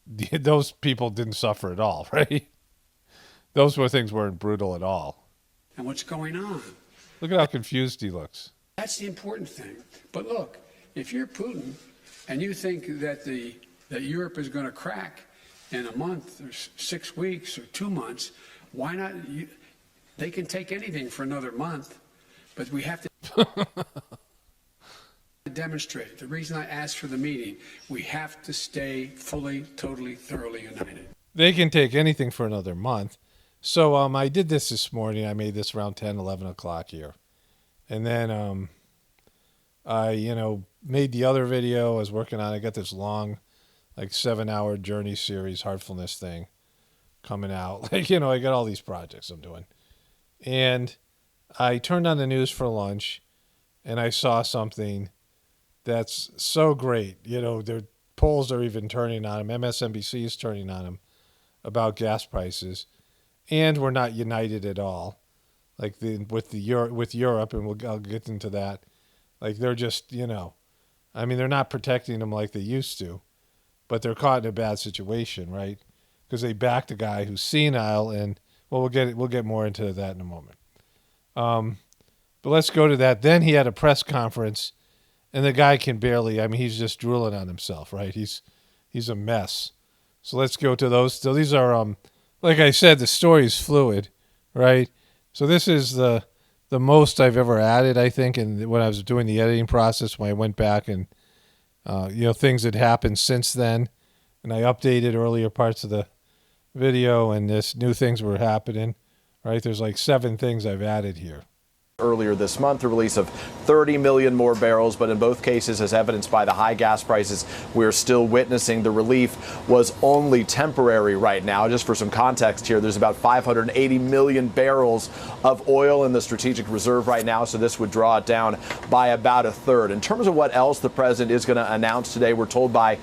those people didn't suffer at all, right? Those things weren't brutal at all. And what's going on? Look at how confused he looks. That's the important thing. But look, if you're Putin and you think that that Europe is going to crack in a month or 6 weeks or 2 months, why not? They can take anything for another month, but we have to demonstrate. The reason I asked for the meeting, we have to stay fully, totally, thoroughly united. They can take anything for another month. So I did this morning. I made this around 10, 11 o'clock here. And then I, made the other video I was working on. I got this long, 7-hour journey series, heartfulness thing coming out. I got all these projects I'm doing. And I turned on the news for lunch and I saw something that's so great. Their polls are even turning on them. MSNBC is turning on them about gas prices. And we're not united at all. With Europe, and I'll get into that. They're just, they're not protecting them like they used to. But they're caught in a bad situation, right? Because they backed a guy who's senile and Well, we'll get more into that in a moment. But let's go to that. Then he had a press conference, and the guy can barely. I mean, he's just drooling on himself, right? He's a mess. So let's go to those. So these are, like I said, the story is fluid, right? So this is the most I've ever added, I think, and when I was doing the editing process, when I went back and things had happened since then, and I updated earlier parts of the video, and this new things were happening, right? There's like 7 things I've added here. Earlier this month, the release of 30 million more barrels, but in both cases, as evidenced by the high gas prices we're still witnessing, the relief was only temporary right now. Just for some context here, there's about 580 million barrels of oil in the strategic reserve right now, so this would draw it down by about a third. In terms of what else the president is going to announce today, we're told by...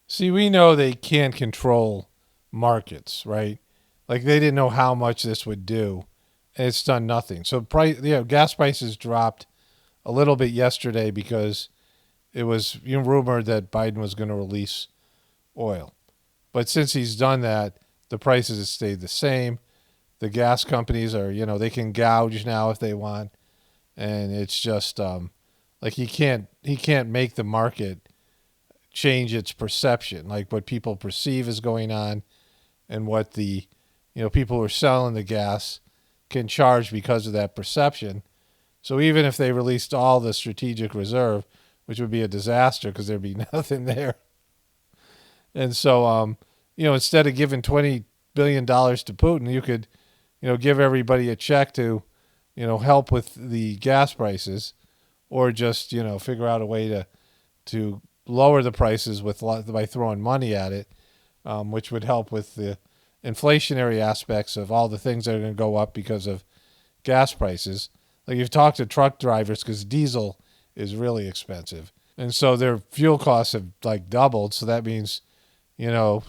See, we know they can't control markets, right? Like, they didn't know how much this would do. And it's done nothing. So gas prices dropped a little bit yesterday because it was rumored that Biden was going to release oil. But since he's done that, the prices have stayed the same. The gas companies are, they can gouge now if they want. And it's just like he can't make the market change its perception, like what people perceive is going on and what the people who are selling the gas can charge because of that perception. So even if they released all the strategic reserve, which would be a disaster because there'd be nothing there. And so, instead of giving $20 billion to Putin, you could, give everybody a check to, help with the gas prices, or just, figure out a way to lower the prices by throwing money at it, which would help with the inflationary aspects of all the things that are going to go up because of gas prices. Like, you've talked to truck drivers, because diesel is really expensive. And so their fuel costs have like doubled. So that means,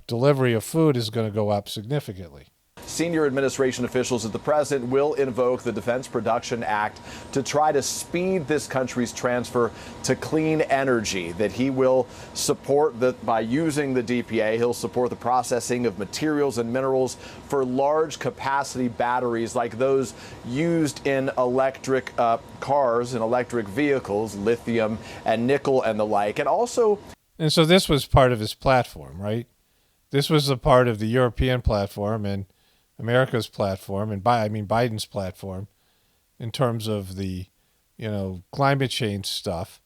delivery of food is going to go up significantly. Senior administration officials that the president will invoke the Defense Production Act to try to speed this country's transfer to clean energy, that he will support that by using the DPA. He'll support the processing of materials and minerals for large capacity batteries like those used in electric cars and electric vehicles, lithium and nickel and the like. And so this was part of his platform, right? This was a part of the European platform and America's platform, and Biden's platform, in terms of the, climate change stuff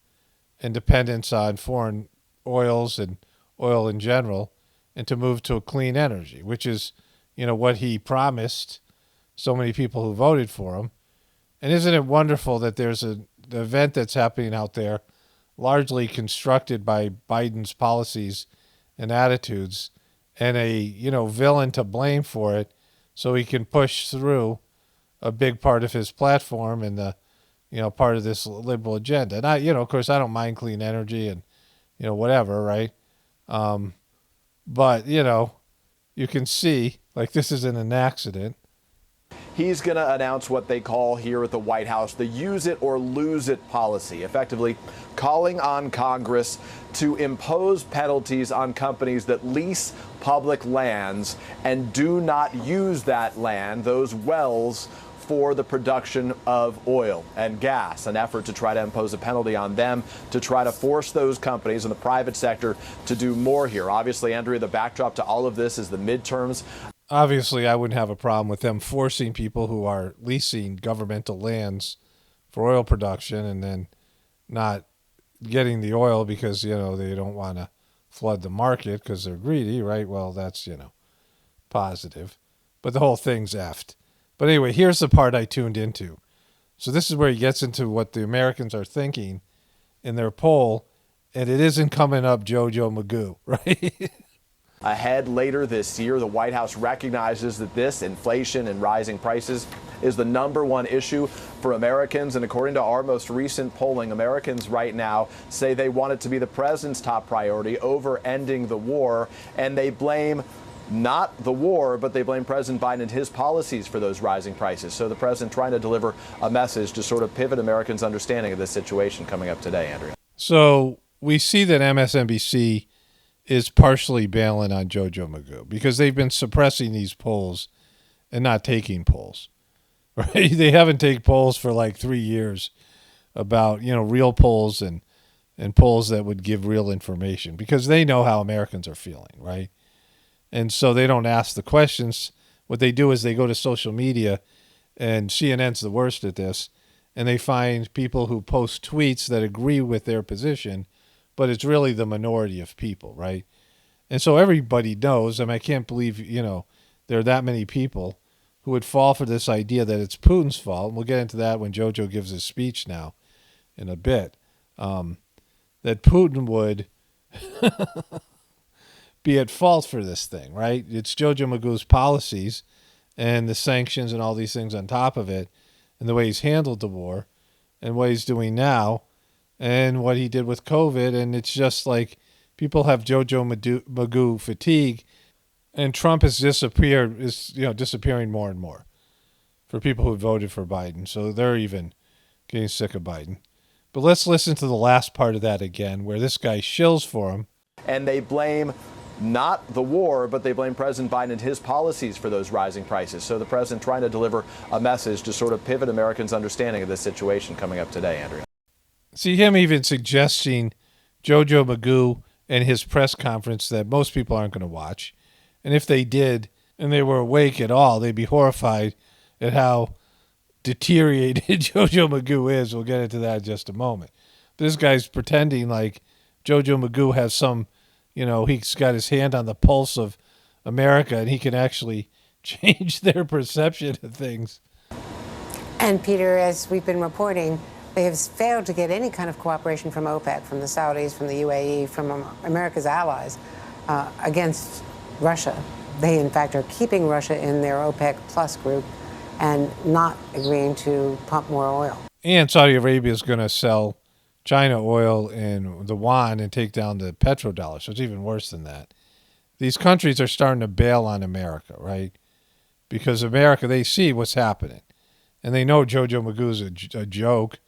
and dependence on foreign oils and oil in general, and to move to a clean energy, which is, what he promised so many people who voted for him. And isn't it wonderful that there's an event that's happening out there, largely constructed by Biden's policies and attitudes, and a, villain to blame for it, so he can push through a big part of his platform and the, part of this liberal agenda. And I, of course, I don't mind clean energy and, whatever, right? But, you can see, like, this isn't an accident. He's going to announce what they call here at the White House the use it or lose it policy, effectively calling on Congress to impose penalties on companies that lease public lands and do not use that land, those wells, for the production of oil and gas, an effort to try to impose a penalty on them to try to force those companies in the private sector to do more here. Obviously, Andrea, the backdrop to all of this is the midterms. Obviously, I wouldn't have a problem with them forcing people who are leasing governmental lands for oil production and then not getting the oil because, they don't want to flood the market because they're greedy, right? Well, that's, positive. But the whole thing's effed. But anyway, here's the part I tuned into. So this is where he gets into what the Americans are thinking in their poll, and it isn't coming up JoJo Magoo, right? Ahead later this year, the White House recognizes that this inflation and rising prices is the #1 issue for Americans. And according to our most recent polling, Americans right now say they want it to be the president's top priority over ending the war. And they blame not the war, but they blame President Biden and his policies for those rising prices. So the president trying to deliver a message to sort of pivot Americans' understanding of this situation coming up today, Andrea. So we see that MSNBC is partially bailing on JoJo Magoo because they've been suppressing these polls and not taking polls, right? They haven't taken polls for like 3 years about, real polls and polls that would give real information because they know how Americans are feeling, right? And so they don't ask the questions. What they do is they go to social media, and CNN's the worst at this, and they find people who post tweets that agree with their position, but it's really the minority of people, right? And so everybody knows, I can't believe, there are that many people who would fall for this idea that it's Putin's fault. And we'll get into that when JoJo gives his speech now in a bit, that Putin would be at fault for this thing, right? It's JoJo Magoo's policies and the sanctions and all these things on top of it, and the way he's handled the war and what he's doing now and what he did with COVID. And it's just like people have JoJo Magoo fatigue, and Trump is disappearing more and more for people who voted for Biden. So they're even getting sick of Biden. But let's listen to the last part of that again, where this guy shills for him. And they blame not the war, but they blame President Biden and his policies for those rising prices. So the president trying to deliver a message to sort of pivot Americans' understanding of this situation coming up today, Andrea. See him even suggesting JoJo Magoo and his press conference that most people aren't going to watch. And if they did, and they were awake at all, they'd be horrified at how deteriorated JoJo Magoo is. We'll get into that in just a moment. This guy's pretending like JoJo Magoo has some, he's got his hand on the pulse of America and he can actually change their perception of things. And Peter, as we've been reporting, they have failed to get any kind of cooperation from OPEC, from the Saudis, from the UAE, from America's allies against Russia. They, in fact, are keeping Russia in their OPEC plus group and not agreeing to pump more oil. And Saudi Arabia is going to sell China oil in the yuan and take down the petrodollar. So it's even worse than that. These countries are starting to bail on America, right? Because America, they see what's happening. And they know JoJo Magoo's a joke.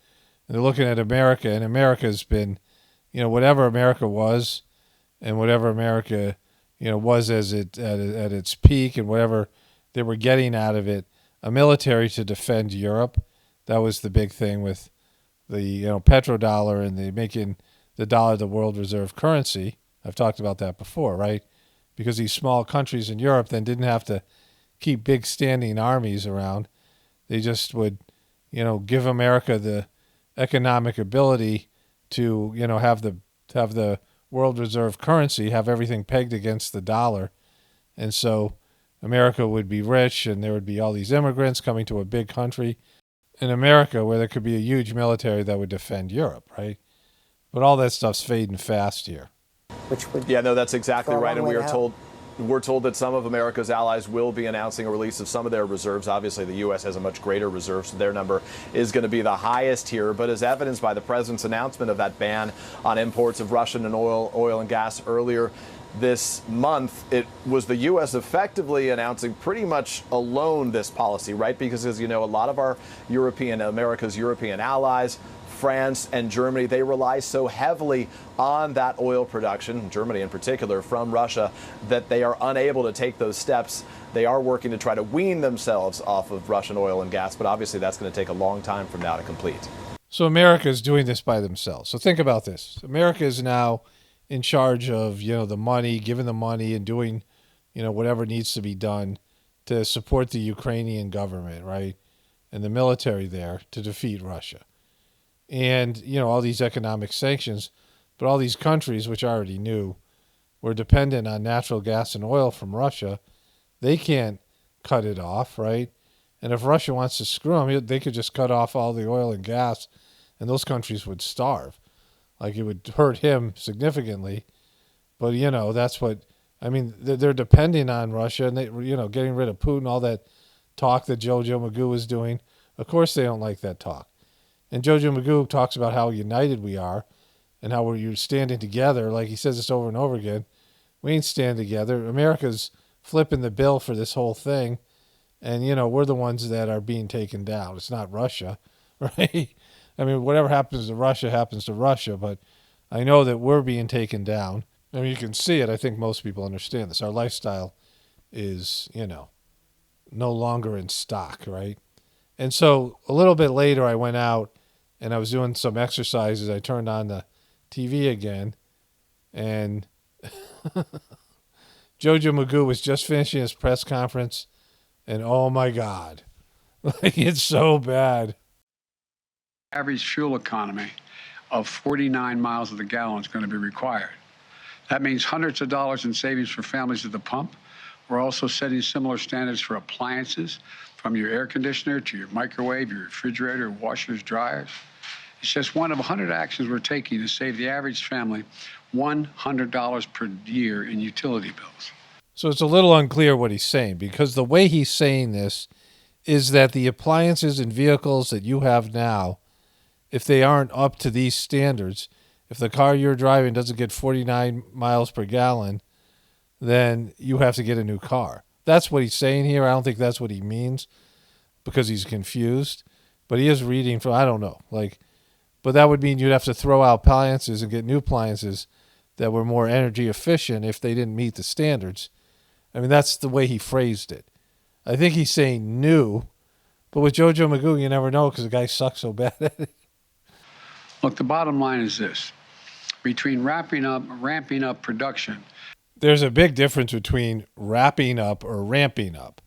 And they're looking at America, and America's been, whatever America was and whatever America, was as at its peak and whatever they were getting out of it, a military to defend Europe. That was the big thing with the petrodollar and the making the dollar the world reserve currency. I've talked about that before, right? Because these small countries in Europe then didn't have to keep big standing armies around. They just would, give America the economic ability to, have the world reserve currency, have everything pegged against the dollar. And so America would be rich, and there would be all these immigrants coming to a big country in America where there could be a huge military that would defend Europe, right? But all that stuff's fading fast here. That's exactly right. And we're told that some of America's allies will be announcing a release of some of their reserves. Obviously, the U.S. has a much greater reserve, so their number is going to be the highest here. But as evidenced by the president's announcement of that ban on imports of Russian and oil and gas earlier this month, it was the U.S. effectively announcing pretty much alone this policy, right? Because, as you know, a lot of America's European allies, France and Germany, they rely so heavily on that oil production, Germany in particular, from Russia, that they are unable to take those steps. They are working to try to wean themselves off of Russian oil and gas, but obviously that's going to take a long time from now to complete. So America is doing this by themselves. So think about this. America is now in charge of, the money, giving the money and doing, whatever needs to be done to support the Ukrainian government, right? And the military there to defeat Russia. And, all these economic sanctions, but all these countries, which I already knew, were dependent on natural gas and oil from Russia. They can't cut it off, right? And if Russia wants to screw them, they could just cut off all the oil and gas, and those countries would starve. Like, it would hurt him significantly. But, that's what, they're depending on Russia, and they, getting rid of Putin, all that talk that JoJo Magoo was doing. Of course they don't like that talk. And JoJo Magoo talks about how united we are and how we're standing together. Like, he says this over and over again. We ain't standing together. America's flipping the bill for this whole thing. And, we're the ones that are being taken down. It's not Russia, right? Whatever happens to Russia happens to Russia. But I know that we're being taken down. You can see it. I think most people understand this. Our lifestyle is, no longer in stock, right? And so a little bit later, I went out and I was doing some exercises. I turned on the TV again, and JoJo Magoo was just finishing his press conference, and oh my God, like it's so bad. Average fuel economy of 49 miles of the gallon is going to be required. That means hundreds of dollars in savings for families at the pump. We're also setting similar standards for appliances, from your air conditioner to your microwave, your refrigerator, washers, dryers. It's just one of 100 actions we're taking to save the average family $100 per year in utility bills. So it's a little unclear what he's saying, because the way he's saying this is that the appliances and vehicles that you have now, if they aren't up to these standards, if the car you're driving doesn't get 49 miles per gallon, then you have to get a new car. That's what he's saying here. I don't think that's what he means, because he's confused. But he is reading from, I don't know. But that would mean you'd have to throw out appliances and get new appliances that were more energy efficient if they didn't meet the standards. I mean, that's the way he phrased it. I think he's saying new, but with JoJo Magoo, you never know because the guy sucks so bad at it. Look, the bottom line is this. Between ramping up production. There's a big difference between wrapping up or ramping up.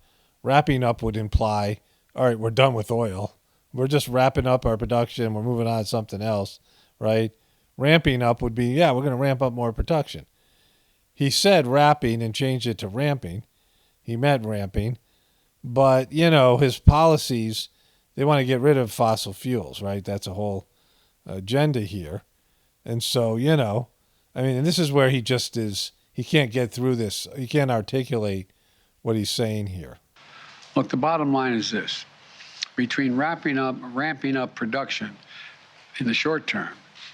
Wrapping up would imply, all right, we're done with oil. We're just wrapping up our production. We're moving on to something else, right? Ramping up would be, yeah, we're going to ramp up more production. He said wrapping and changed it to ramping. He meant ramping. But, his policies, they want to get rid of fossil fuels, right? That's a whole agenda here. And so, and this is where he just is, he can't get through this. He can't articulate what he's saying here. Look, the bottom line is this. Between ramping up production in the short term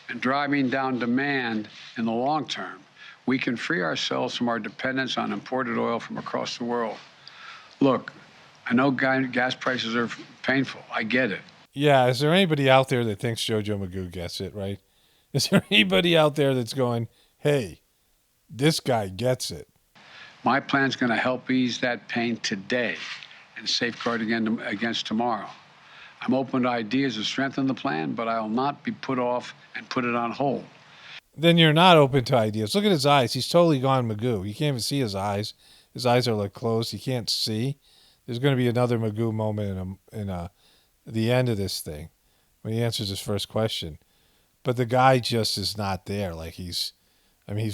and driving down demand in the long term, we can free ourselves from our dependence on imported oil from across the world. Look, I know gas prices are painful. I get it. Yeah, is there anybody out there that thinks JoJo Magoo gets it, right? Is there anybody out there that's going, hey, this guy gets it? My plan's going to help ease that pain today and safeguard against tomorrow. I'm open to ideas to strengthen the plan, but I will not be put off and put it on hold. Then you're not open to ideas. Look at his eyes. He's totally gone Magoo. You can't even see his eyes. His eyes are closed. You can't see. There's going to be another Magoo moment in the end of this thing when he answers his first question. But the guy just is not there. He's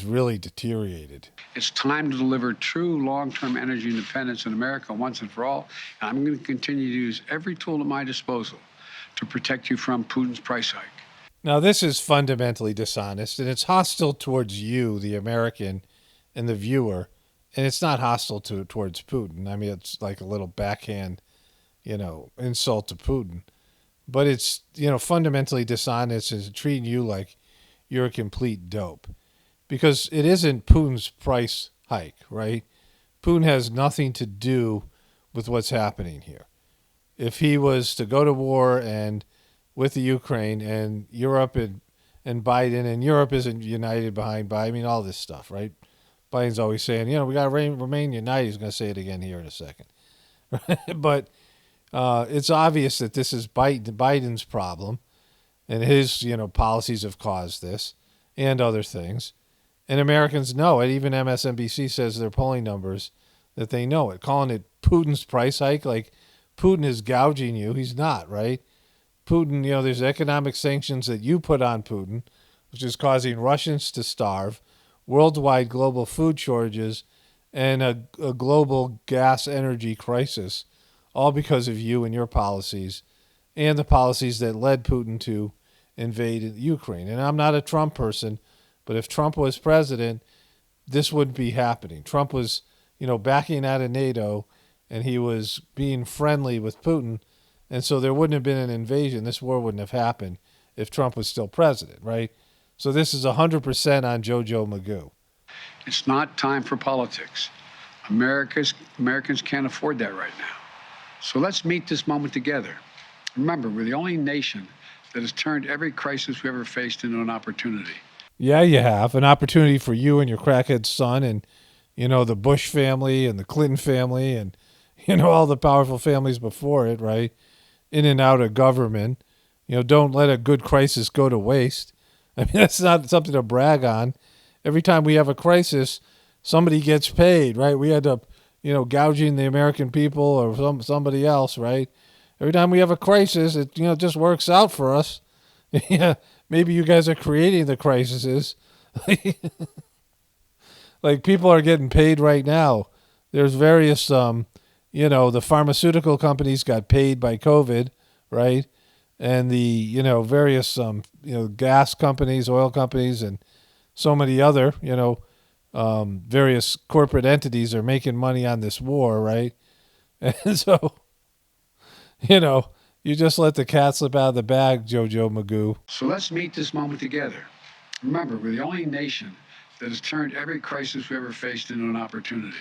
really deteriorated. It's time to deliver true long-term energy independence in America once and for all. And I'm going to continue to use every tool at my disposal to protect you from Putin's price hike. Now, this is fundamentally dishonest, and it's hostile towards you, the American, and the viewer, and it's not hostile towards Putin. I mean, it's like a little backhand, insult to Putin. But it's, fundamentally dishonest and treating you like you're a complete dope. Because it isn't Putin's price hike, right? Putin has nothing to do with what's happening here. If he was to go to war and with the Ukraine and Europe and Biden, and Europe isn't united behind Biden, all this stuff, right? Biden's always saying, we got to remain united. He's going to say it again here in a second. But it's obvious that this is Biden's problem, and his, policies have caused this and other things. And Americans know it. Even MSNBC says their polling numbers that they know it. Calling it Putin's price hike, like Putin is gouging you. He's not, right? Putin, there's economic sanctions that you put on Putin, which is causing Russians to starve, worldwide global food shortages, and a global gas energy crisis, all because of you and your policies and the policies that led Putin to invade Ukraine. And I'm not a Trump person, but if Trump was president, this wouldn't be happening. Trump was, backing out of NATO, and he was being friendly with Putin, and so there wouldn't have been an invasion. This war wouldn't have happened if Trump was still president, right? So this is 100% on JoJo Magoo. It's not time for politics. Americans can't afford that right now. So let's meet this moment together. Remember, we're the only nation that has turned every crisis we ever faced into an opportunity. Yeah, you have. An opportunity for you and your crackhead son and, the Bush family and the Clinton family and, all the powerful families before it, right? In and out of government. Don't let a good crisis go to waste. I mean, that's not something to brag on. Every time we have a crisis, somebody gets paid, right? We end up, gouging the American people or somebody else, right? Every time we have a crisis, it, just works out for us. Yeah, maybe you guys are creating the crises. Like people are getting paid right now. There's various, the pharmaceutical companies got paid by COVID, right? And the, various, gas companies, oil companies, and so many other, various corporate entities are making money on this war, right? And so, you just let the cat slip out of the bag, JoJo Magoo. So let's meet this moment together. Remember, we're the only nation that has turned every crisis we ever faced into an opportunity.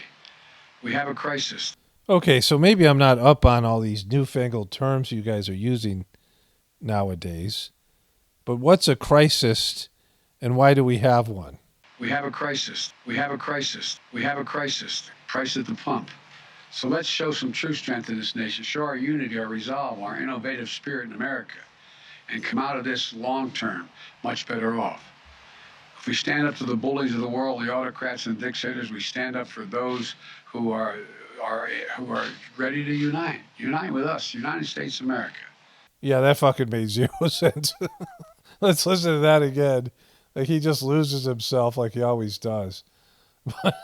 We have a crisis. Okay, so maybe I'm not up on all these newfangled terms you guys are using nowadays, but what's a crisis and why do we have one? We have a crisis. We have a crisis. We have a crisis. Price at the pump. So let's show some true strength in this nation, show our unity, our resolve, our innovative spirit in America, and come out of this long term much better off. If we stand up to the bullies of the world, the autocrats and dictators, we stand up for those who are ready to unite. Unite with us, United States of America. Yeah, that fucking made zero sense. Let's listen to that again. Like he just loses himself like he always does.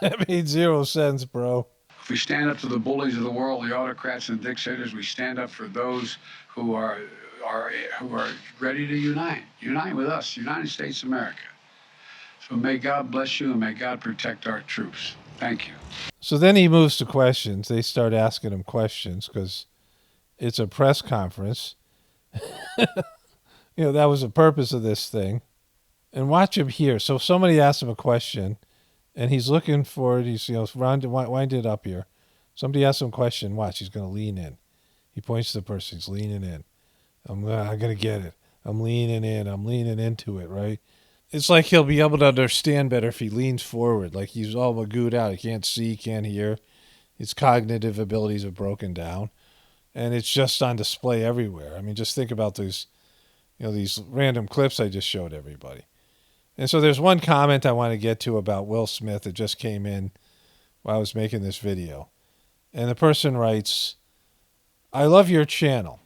That made 0 sense, bro. If we stand up to the bullies of the world, the autocrats and dictators, we stand up for those who are ready to unite. Unite with us, United States of America. So may God bless you and may God protect our troops. Thank you. So then he moves to questions. They start asking him questions because it's a press conference. That was the purpose of this thing. And watch him here. So somebody asks him a question, and he's looking for it. He's, wind it up here. Somebody asks him a question. Watch, he's going to lean in. He points to the person. He's leaning in. I'm going to get it. I'm leaning in. I'm leaning into it, right? It's like he'll be able to understand better if he leans forward. Like he's all magooed out. He can't see, can't hear. His cognitive abilities are broken down. And it's just on display everywhere. I mean, just think about these random clips I just showed everybody. And so there's one comment I want to get to about Will Smith that just came in while I was making this video. And the person writes, I love your channel.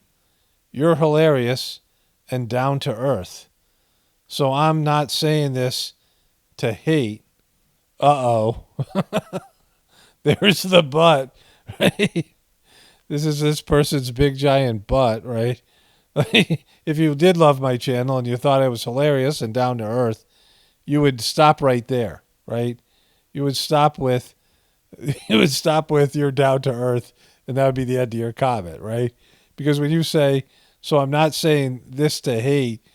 You're hilarious and down to earth. So I'm not saying this to hate. Uh-oh. There's the butt, right? This is this person's big giant butt, right? If you did love my channel and you thought I was hilarious and down to earth, you would stop right there, right? You would stop with you're down to earth, and that would be the end of your comment, right? Because when you say, so I'm not saying this to hate,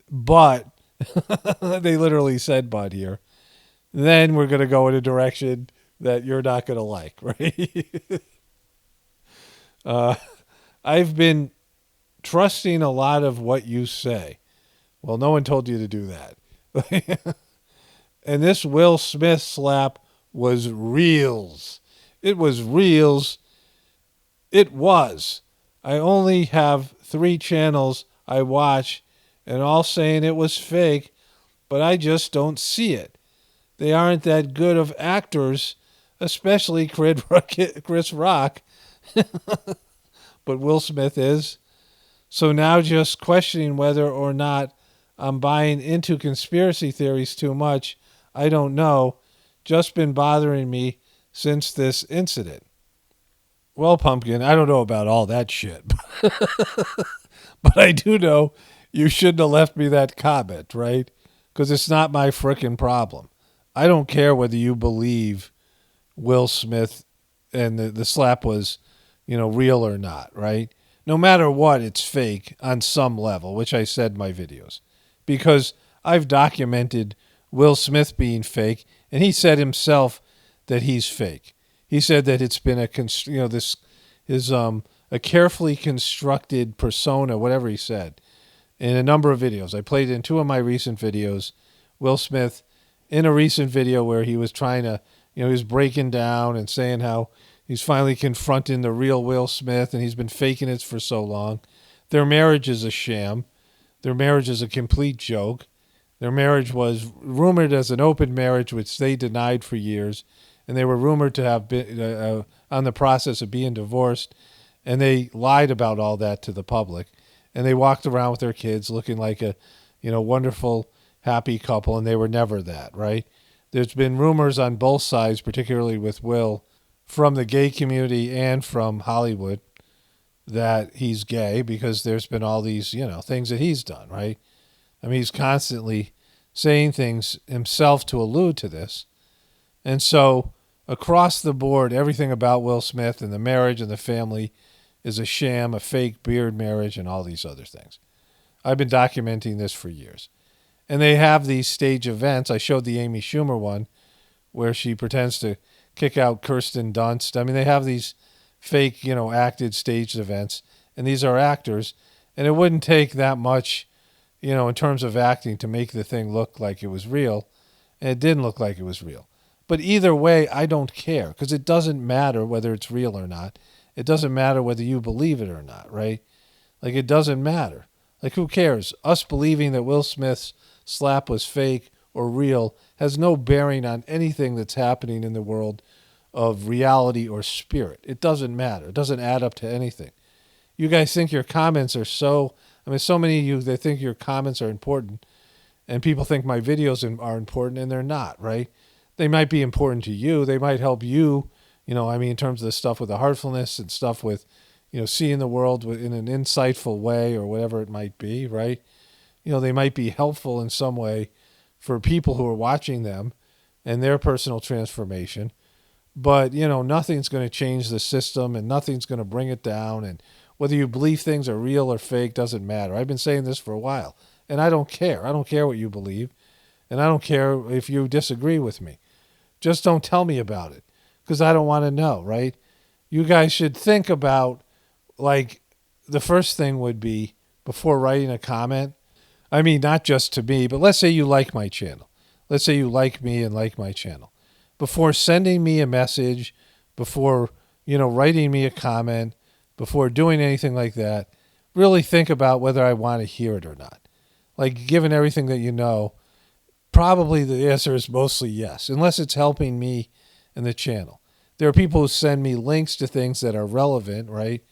but they literally said but here, then we're going to go in a direction that you're not going to like, right? I've been trusting a lot of what you say. Well, no one told you to do that. And this Will Smith slap was reals. It was reals. It was. I only have 3 channels I watch and all saying it was fake, but I just don't see it. They aren't that good of actors, especially Chris Rock. But Will Smith is. So now just questioning whether or not I'm buying into conspiracy theories too much, I don't know. Just been bothering me since this incident. Well, Pumpkin, I don't know about all that shit. But I do know you shouldn't have left me that comment, right? Because it's not my frickin' problem. I don't care whether you believe Will Smith and the slap was, real or not, right? No matter what, it's fake on some level, which I said in my videos. Because I've documented Will Smith being fake, and he said himself that he's fake. He said that it's been a carefully constructed persona, whatever he said, in a number of videos. I played in 2 of my recent videos. Will Smith in a recent video where he was trying to, he was breaking down and saying how, He's finally confronting the real Will Smith, and he's been faking it for so long. Their marriage is a sham. Their marriage is a complete joke. Their marriage was rumored as an open marriage, which they denied for years, and they were rumored to have been on the process of being divorced, and they lied about all that to the public, and they walked around with their kids looking like a, wonderful, happy couple, and they were never that, right? There's been rumors on both sides, particularly with Will, from the gay community and from Hollywood, that he's gay because there's been all these, things that he's done, right? I mean, he's constantly saying things himself to allude to this. And so across the board, everything about Will Smith and the marriage and the family is a sham, a fake beard marriage, and all these other things. I've been documenting this for years. And they have these stage events. I showed the Amy Schumer one where she pretends to kick out Kirsten Dunst. I mean, they have these fake, acted staged events, and these are actors. And it wouldn't take that much, in terms of acting to make the thing look like it was real. And it didn't look like it was real. But either way, I don't care because it doesn't matter whether it's real or not. It doesn't matter whether you believe it or not, right? Like, it doesn't matter. Like, who cares? Us believing that Will Smith's slap was fake or real has no bearing on anything that's happening in the world of reality or spirit. It doesn't matter. It doesn't add up to anything. You guys think your comments are so many of you, they think your comments are important, and people think my videos are important, and they're not, right? They might be important to you. They might help you, in terms of the stuff with the heartfulness and stuff with, seeing the world in an insightful way or whatever it might be, right? They might be helpful in some way for people who are watching them and their personal transformation. But, nothing's going to change the system and nothing's going to bring it down. And whether you believe things are real or fake doesn't matter. I've been saying this for a while, and I don't care. I don't care what you believe, and I don't care if you disagree with me. Just don't tell me about it because I don't want to know, right? You guys should think about, like, the first thing would be before writing a comment. I mean, not just to me, but let's say you like my channel. Let's say you like me and like my channel. Before sending me a message, before, writing me a comment, before doing anything like that, really think about whether I want to hear it or not. Like, given everything that you know, probably the answer is mostly yes, unless it's helping me and the channel. There are people who send me links to things that are relevant, right?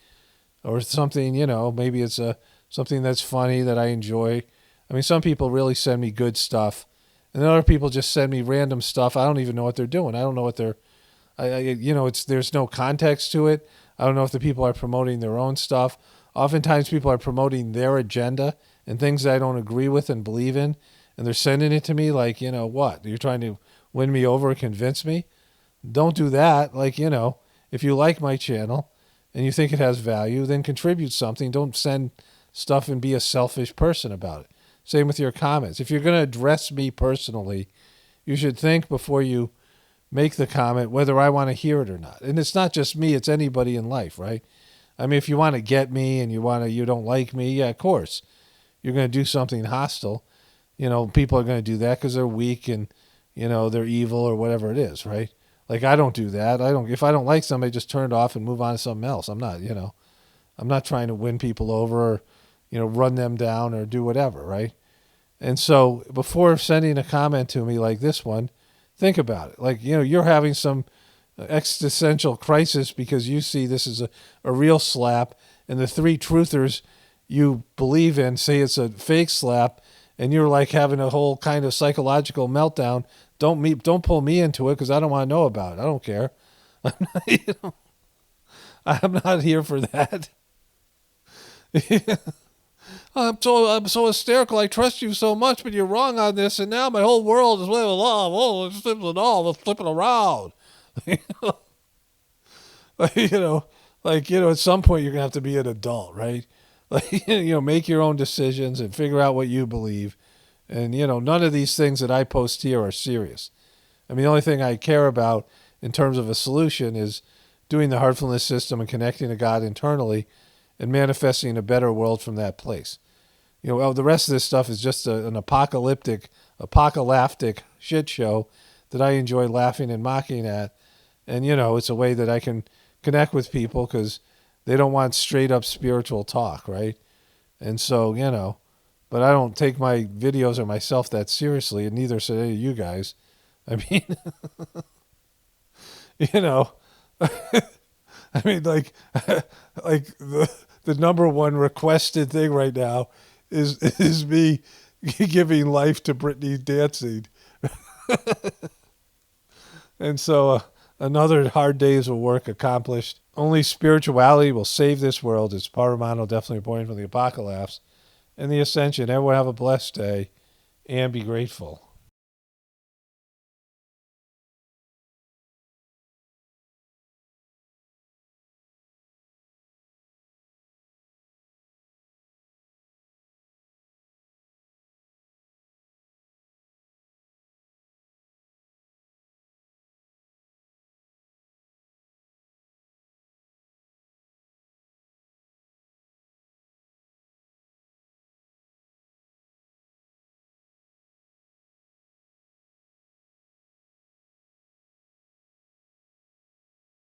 Or something, maybe it's something that's funny that I enjoy. I mean, some people really send me good stuff, and then other people just send me random stuff. I don't even know what they're doing. I don't know what they're, there's no context to it. I don't know if the people are promoting their own stuff. Oftentimes people are promoting their agenda and things that I don't agree with and believe in, and they're sending it to me like, what? You're trying to win me over, convince me? Don't do that. Like, if you like my channel and you think it has value, then contribute something. Don't send stuff and be a selfish person about it. Same with your comments. If you're going to address me personally, you should think before you make the comment whether I want to hear it or not. And it's not just me, it's anybody in life, right? I mean, if you want to get me and you don't like me, yeah, of course. You're going to do something hostile. People are going to do that because they're weak and, they're evil or whatever it is, right? Like, I don't do that. If I don't like somebody, just turn it off and move on to something else. I'm not trying to win people over or, run them down or do whatever, right? And so before sending a comment to me like this one, think about it. Like, you're having some existential crisis because you see this is a real slap, and the three truthers you believe in say it's a fake slap, and you're like having a whole kind of psychological meltdown. Don't pull me into it because I don't want to know about it. I don't care. I'm not here for that. I'm so hysterical. I trust you so much, but you're wrong on this, and now my whole world is it's flipping around. At some point you're gonna have to be an adult, right? Make your own decisions and figure out what you believe. And none of these things that I post here are serious. I mean, the only thing I care about in terms of a solution is doing the heartfulness system and connecting to God internally and manifesting a better world from that place. The rest of this stuff is just an apocalyptic shit show that I enjoy laughing and mocking at. And, it's a way that I can connect with people because they don't want straight up spiritual talk, right? And so, but I don't take my videos or myself that seriously, and neither should any of you guys. I mean, I mean, like the number one requested thing right now is me giving life to Britney dancing. And so another hard day's of work accomplished. Only spirituality will save this world. It's paramount, definitely important for the apocalypse and the ascension. Everyone have a blessed day and be grateful.